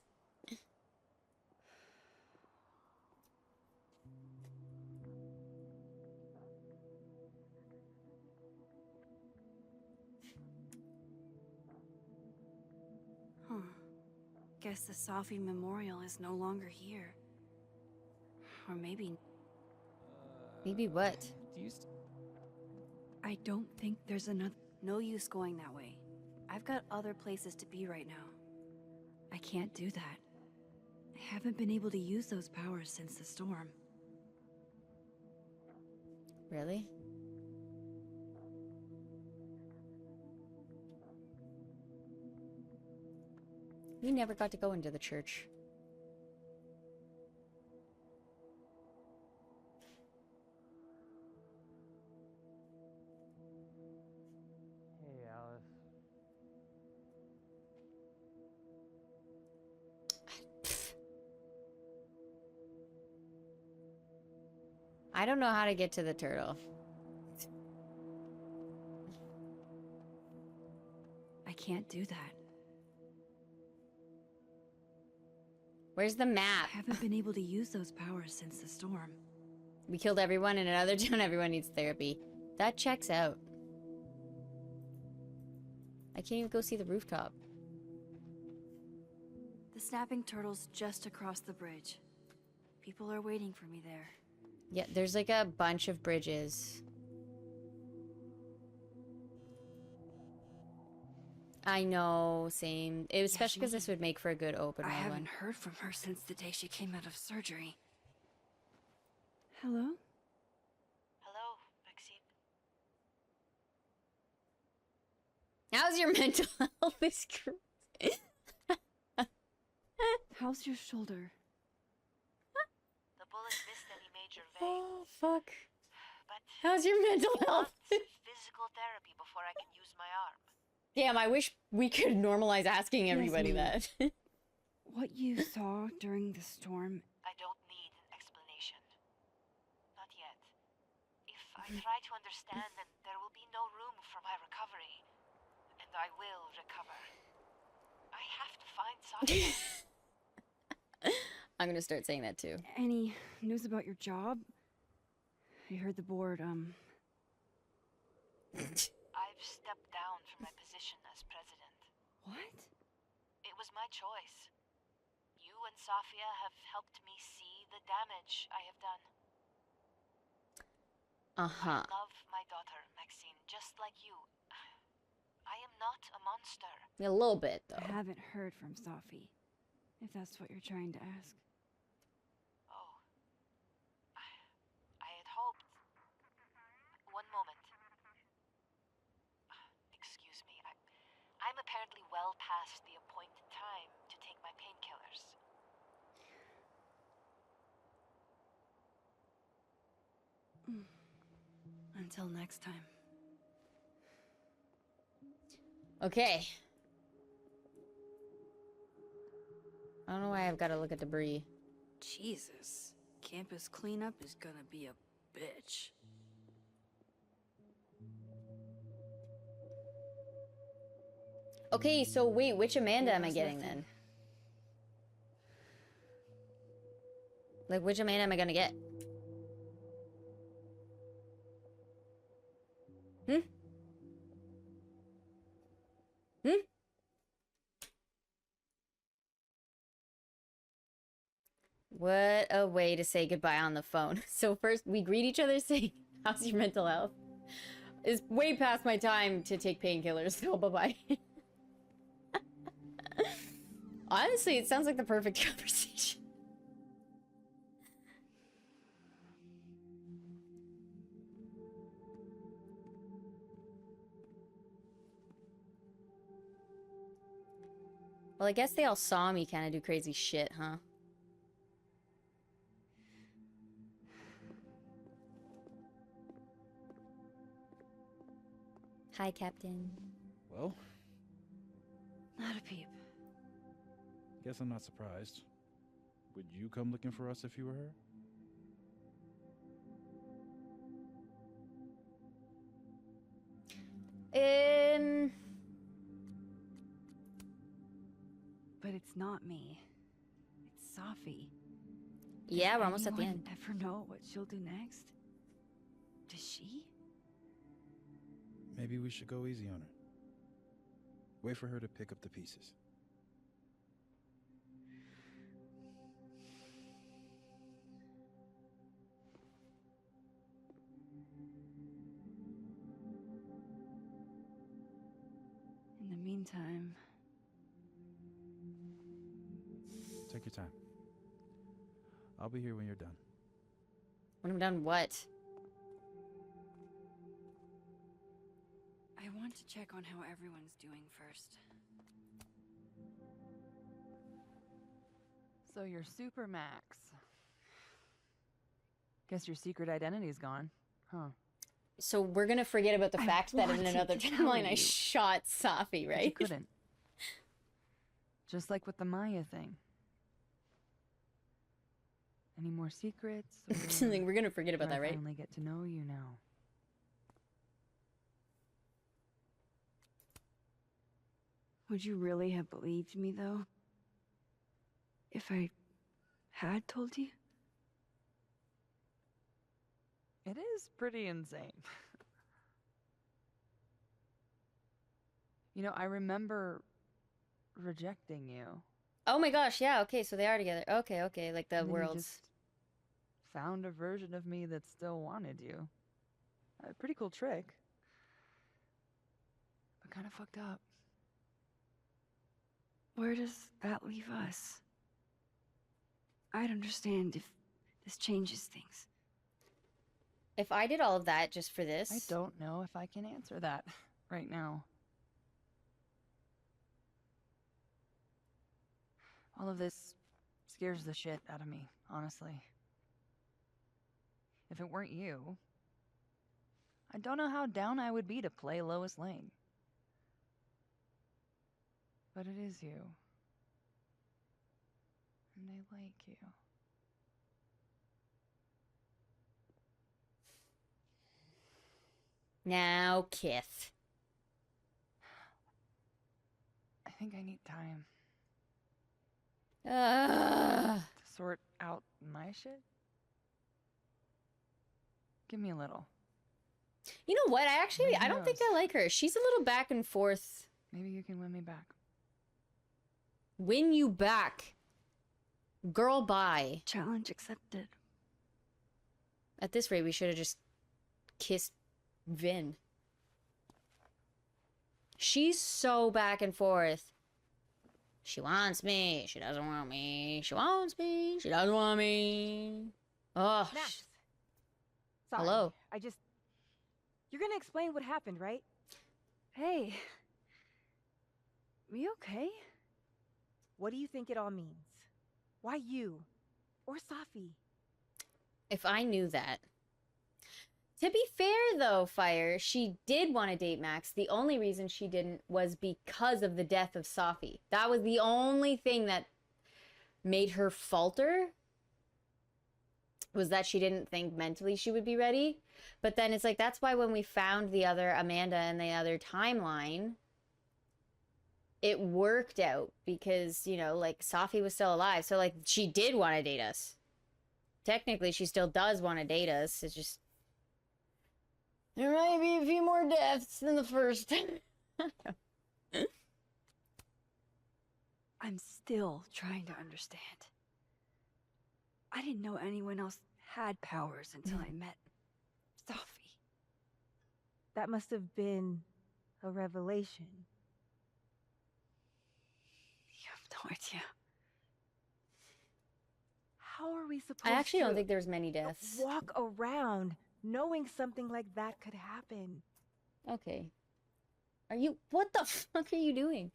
Huh. Guess the Safi Memorial is no longer here. Or maybe... Maybe what? I don't think there's another... No use going that way. I've got other places to be right now. I can't do that. I haven't been able to use those powers since the storm. Really? We never got to go into the church. Hey, Alice. I don't know how to get to the turtle. I can't do that. Where's the map? I haven't been able to use those powers since the storm. We killed everyone in another town. Everyone needs therapy. That checks out. I can't even go see the rooftop. The snapping turtle's just across the bridge. People are waiting for me there. Yeah, there's like a bunch of bridges. I know, same. Especially because this would make for a good open I one. haven't heard from her since the day she came out of surgery. Hello? Hello, Maxine. How's your mental health? This How's your shoulder? The bullet missed any major vein. Oh, fuck. But How's your mental health? physical therapy before I can use my arm. Damn, I wish we could normalize asking everybody that. What you saw during the storm... I don't need an explanation. Not yet. If I try to understand, then there will be no room for my recovery. And I will recover. I have to find Sasha. I'm gonna start saying that too. Any news about your job? I heard the board, I've stepped down from my position as president. What? It was my choice. You and Safia have helped me see the damage I have done. Uh-huh. I love my daughter, Maxine, just like you. I am not a monster. A little bit, though. I haven't heard from Safi, if that's what you're trying to ask. Oh. I had hoped... One moment. Excuse me. I'm apparently well past the appointed time to take my painkillers. Until next time. Okay. I don't know why I've got to look at debris. Jesus. Campus cleanup is gonna be a bitch. Okay, so wait, which Amanda am I getting then? Like, which Amanda am I gonna get? Hmm? Hmm? What a way to say goodbye on the phone. So first, we greet each other saying, how's your mental health? It's way past my time to take painkillers, so bye-bye. Honestly, it sounds like the perfect conversation. Well, I guess they all saw me kind of do crazy shit, huh? Hi, Captain. Well, Not a peep. guess I'm not surprised. Would you come looking for us if you were her? But it's not me. It's Safi. Yeah, we're almost at the end. Ever know what she'll do next? Does she? Maybe we should go easy on her. Wait for her to pick up the pieces. In the meantime... Take your time. I'll be here when you're done. When I'm done, what? I want to check on how everyone's doing first. So you're Super Max. Guess your secret identity's gone, huh? So we're gonna forget about the fact that in wanted another to tell timeline I you. shot Safi, But right? you couldn't. Just like with the Maya thing. Any more secrets? Like, we're gonna forget about Or that, right? finally get to know you now. Would you really have believed me, though? If I had told you? It is pretty insane. You know, I remember rejecting you. Oh my gosh, yeah, okay, so they are together. Okay, okay, like the And then you worlds. just found a version of me that still wanted you. A pretty cool trick. But kind of fucked up. Where does that leave us? I'd understand if this changes things. If I did all of that just for this... I don't know if I can answer that right now. All of this scares the shit out of me, honestly. If it weren't you, I don't know how down I would be to play Lois Lane. But it is you. And I like you. Now, Kith. I think I need time Ugh. to sort out my shit. Give me a little. You know what? I don't think I like her. She's a little back and forth. Maybe you can win me back. Win you back. Girl, bye. Challenge accepted. At this rate, we should have just kissed Vin. She's so back and forth. She wants me. She doesn't want me. She wants me. She doesn't want me. Oh. Max. Sorry. Hello. You're gonna explain what happened, right? Hey. We okay? What do you think it all means? Why you? Or Safi? If I knew that. To be fair, though, Fire, she did want to date Max. The only reason she didn't was because of the death of Safi. That was the only thing that made her falter, was that she didn't think mentally she would be ready. But then it's like, that's why when we found the other Amanda in the other timeline, it worked out because, you know, like, Safi was still alive. So, like, she did want to date us. Technically, she still does want to date us. It's just... there might be a few more deaths than the first. I'm still trying to understand. I didn't know anyone else had powers until I met Safi. That must have been a revelation. You have no idea. How are we supposed to... I actually don't think there's many deaths. Walk around knowing something like that could happen. Okay. What the fuck are you doing?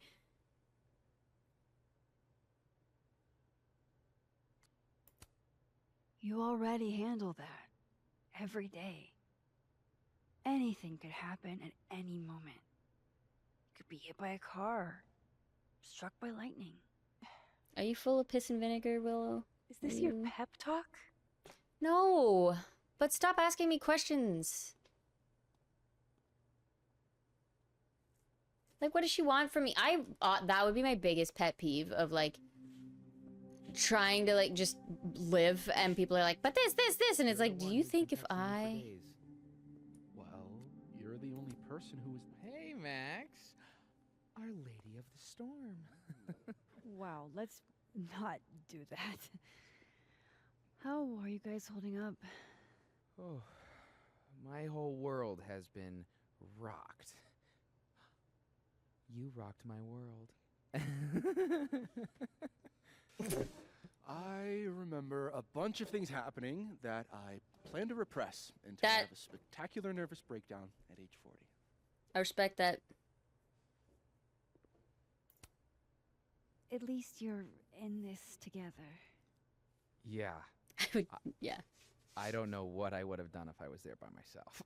You already handle that. Every day. Anything could happen at any moment. You could be hit by a car. Struck by lightning. Are you full of piss and vinegar, Willow? Is this your pep talk? No. But stop asking me questions. Like, what does she want from me? That would be my biggest pet peeve of, like, trying to, like, just live, and people are like, but this, and it's like, do you think if I... Well, you're the only person who was... Hey, Max. Our Lady of the Storm. Wow, let's not do that. How are you guys holding up? Oh, my whole world has been rocked. You rocked my world. I remember a bunch of things happening that I plan to repress until I have a spectacular nervous breakdown at age 40. I respect that. At least you're in this together. Yeah. Yeah. I don't know what I would have done if I was there by myself.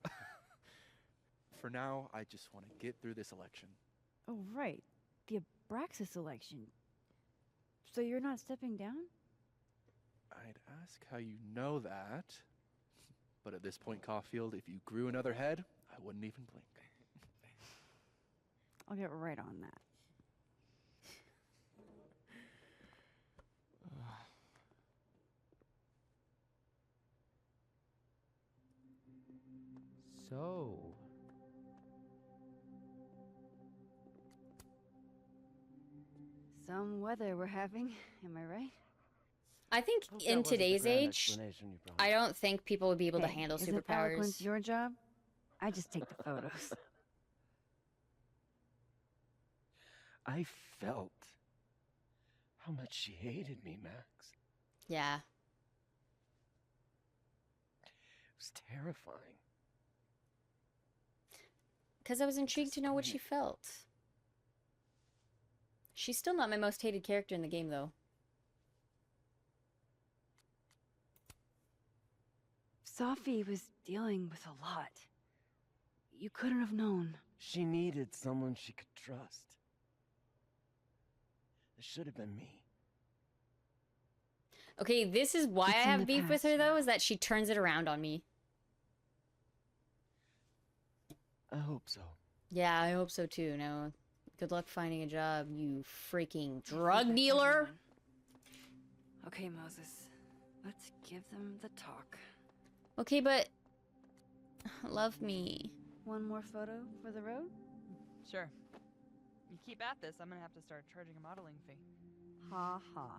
For now, I just want to get through this election. Oh, right. The Abraxas election. So you're not stepping down? I'd ask how you know that. But at this point, Caulfield, if you grew another head, I wouldn't even blink. I'll get right on that. So... Some weather we're having, am I right? I think in today's age, I don't think people would be able to handle Isn't superpowers. eloquence your job? I just take the photos. I felt how much she hated me, Max. Yeah. It was terrifying. Because I was intrigued to know what she felt. She's still not my most hated character in the game, though. Safi was dealing with a lot. You couldn't have known. She needed someone she could trust. It should have been me. Okay, this is why I have beef with her, though, is that she turns it around on me. I hope so. Yeah, I hope so, too. Now, good luck finding a job, you freaking drug dealer. Okay, Moses. Let's give them the talk. Okay, but Love me. One more photo for the road? Sure. You keep at this, I'm gonna have to start charging a modeling fee. Ha ha.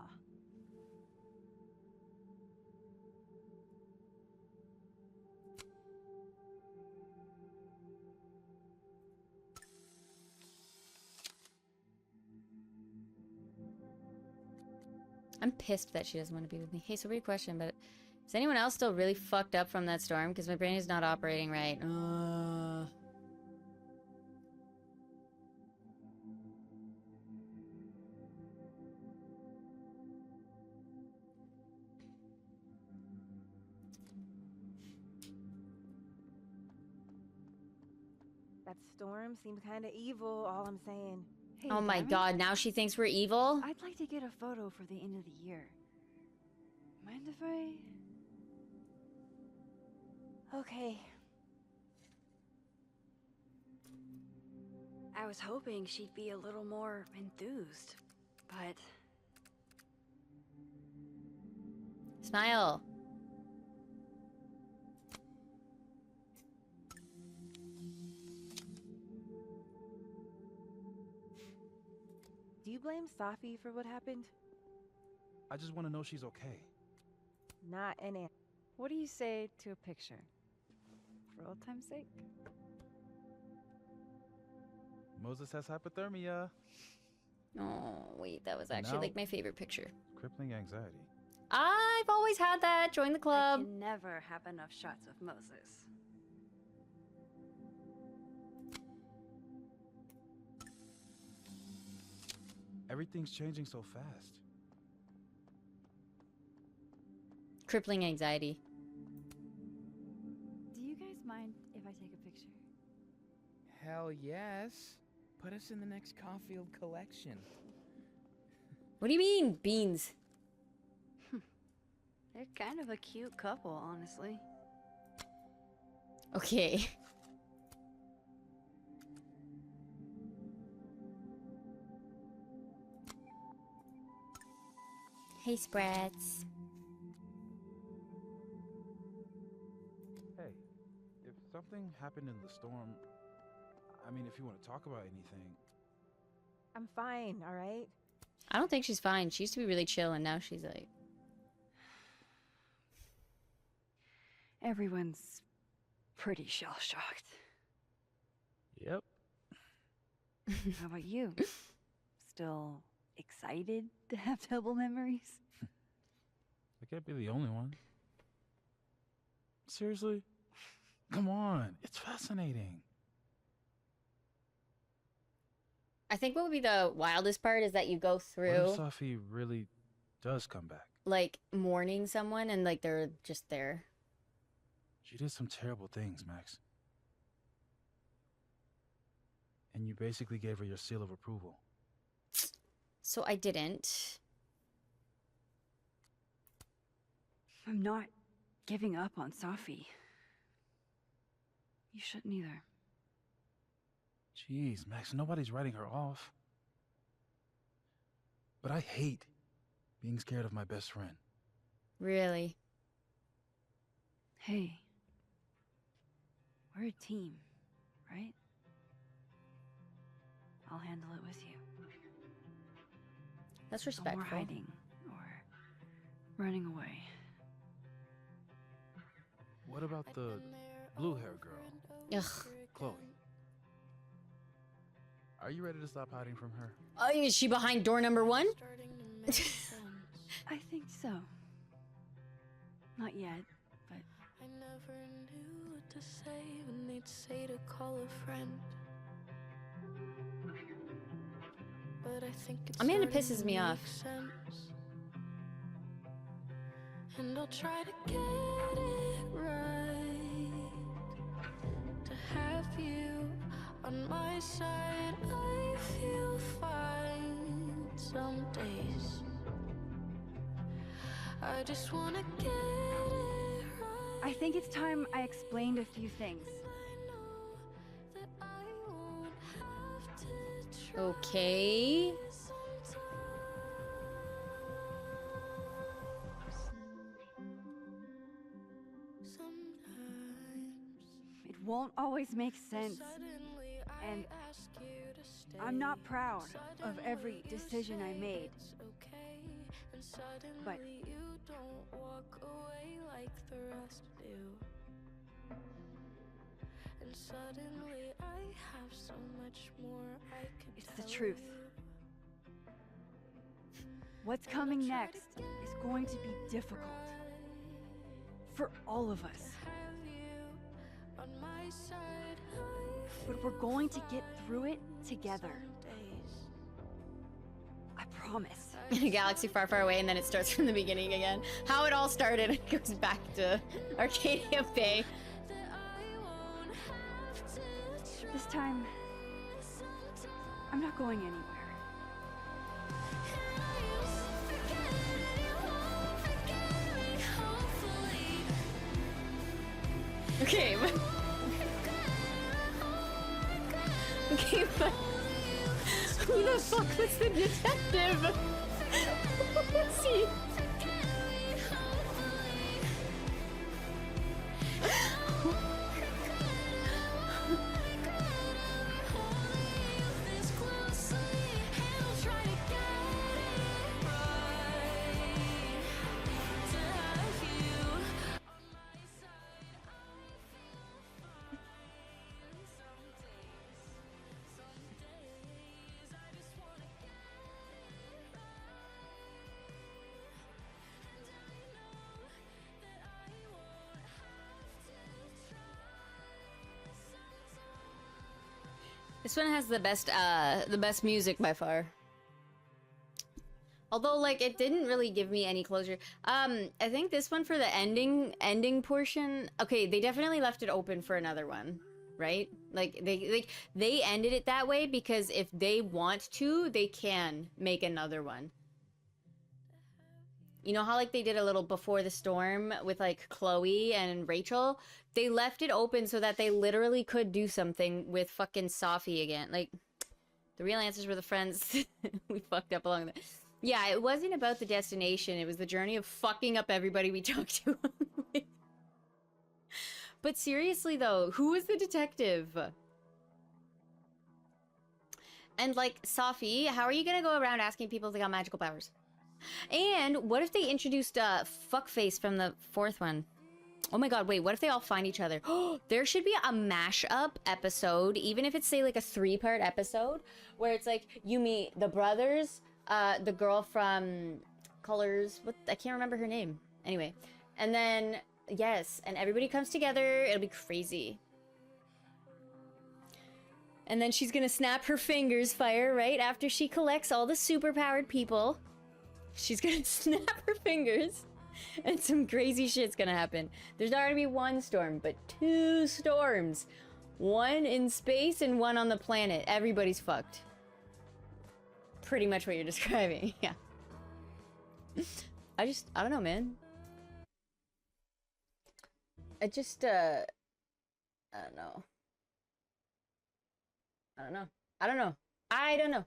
I'm pissed that she doesn't want to be with me. Hey, so weird question, but is anyone else still really fucked up from that storm? Because my brain is not operating right. That storm seemed kind of evil, all I'm saying. Hey, Oh my Diamond, god, now she thinks we're evil? I'd like to get a photo for the end of the year. Mind if I... Okay. I was hoping she'd be a little more enthused, but... Smile. Do you blame Safi for what happened? I just want to know she's okay. Not an answer. What do you say to a picture? For old time's sake? Moses has hypothermia. Oh, wait, that was actually Now- like my favorite picture. Crippling anxiety. I've always had that. Join the I club. can never have enough shots of Moses. Everything's changing so fast. Crippling anxiety. Do you guys mind if I take a picture? Hell yes. Put us in the next Caulfield collection. What do you mean, beans? They're kind of a cute couple, honestly. Okay. Hey, Sprats. Hey, if something happened in the storm, I mean, if you want to talk about anything. I'm fine, all right? I don't think she's fine. She used to be really chill, and now she's like... Everyone's pretty shell-shocked. Yep. How about you? Still excited to have double memories? I can't be the only one. Seriously? Come on, it's fascinating. I think what would be the wildest part is that you go What through, if Safi really does come back? like, mourning someone, and, like, they're just there. She did some terrible things, Max. And you basically gave her your seal of approval. So I didn't. I'm not giving up on Safi. You shouldn't either. Jeez, Max, nobody's writing her off. But I hate being scared of my best friend. Really? Hey. We're a team, right? I'll handle it with you. That's No respectful. more hiding or running away. What about the blue-haired girl, Ugh. Chloe? Are you ready to stop hiding from her? Oh, is she behind door number 1? I think so. Not yet, but... I never knew what to say when they'd say to call a friend. But I think it's Amanda starting pisses to me make off. sense. And I'll try to get it right. To have you on my side, I feel fine some days. I just wanna get it right. I think it's time I explained a few things. That I won't have to try Okay. sometimes. won't always make sense. And I'm not proud of every decision I made. But you don't walk away like the rest do. And suddenly I have so much more I can it's tell the truth. you. What's coming next is going to be difficult. For all of us. On my side, But we're going to get through it together. I promise. In a galaxy far, far away, and then it starts from the beginning again. How it all started, it goes back to Arcadia Bay. This time, I'm not going anywhere. Okay, but... Okay, but... Who the fuck was the detective? Who was he? This one has the best music by far. Although, like, it didn't really give me any closure. I think this one for the ending portion. Okay, they definitely left it open for another one, right? Like they ended it that way because if they want to, they can make another one. You know how like they did a little Before the Storm with like Chloe and Rachel? They left it open so that they literally could do something with fucking Safi again. Like, the real answers were the friends we fucked up along the... Yeah, it wasn't about the destination. It was the journey of fucking up everybody we talked to. But seriously though, who was the detective? And like, Safi, how are you gonna go around asking people if they got magical powers? And what if they introduced Fuckface from the fourth one? Oh my god, wait, what if they all find each other? There should be a mashup episode, even if it's, say, like a 3-part episode, where it's like, you meet the brothers, the girl from Colors, I can't remember her name. Anyway, and then, yes, and everybody comes together, it'll be crazy. And then she's gonna snap her fingers, Fire, right after she collects all the superpowered people. She's gonna snap her fingers and some crazy shit's gonna happen. There's not gonna be one storm, but 2 storms. One in space and one on the planet. Everybody's fucked. Pretty much what you're describing, yeah. I don't know, man. I don't know. I don't know.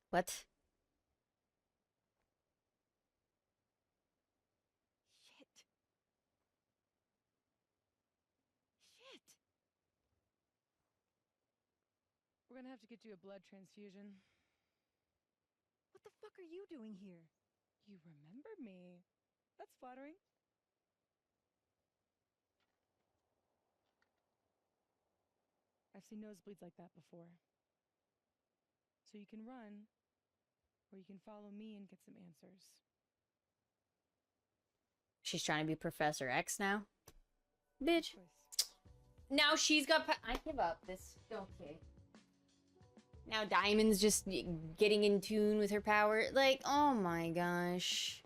What? Shit. We're gonna have to get you a blood transfusion. What the fuck are you doing here? You remember me. That's flattering. I've seen nosebleeds like that before. So you can run, or you can follow me and get some answers. She's trying to be Professor X now? Bitch. Now she's got... I give up this. Okay. Now Diamond's just getting in tune with her power. Like, oh my gosh.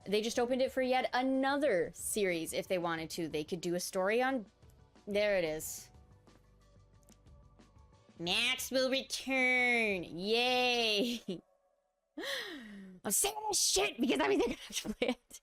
They just opened it for yet another series if they wanted to. They could do a story on... There it is. Max will return. Yay. I'm saying this shit because that means they're gonna have to play it.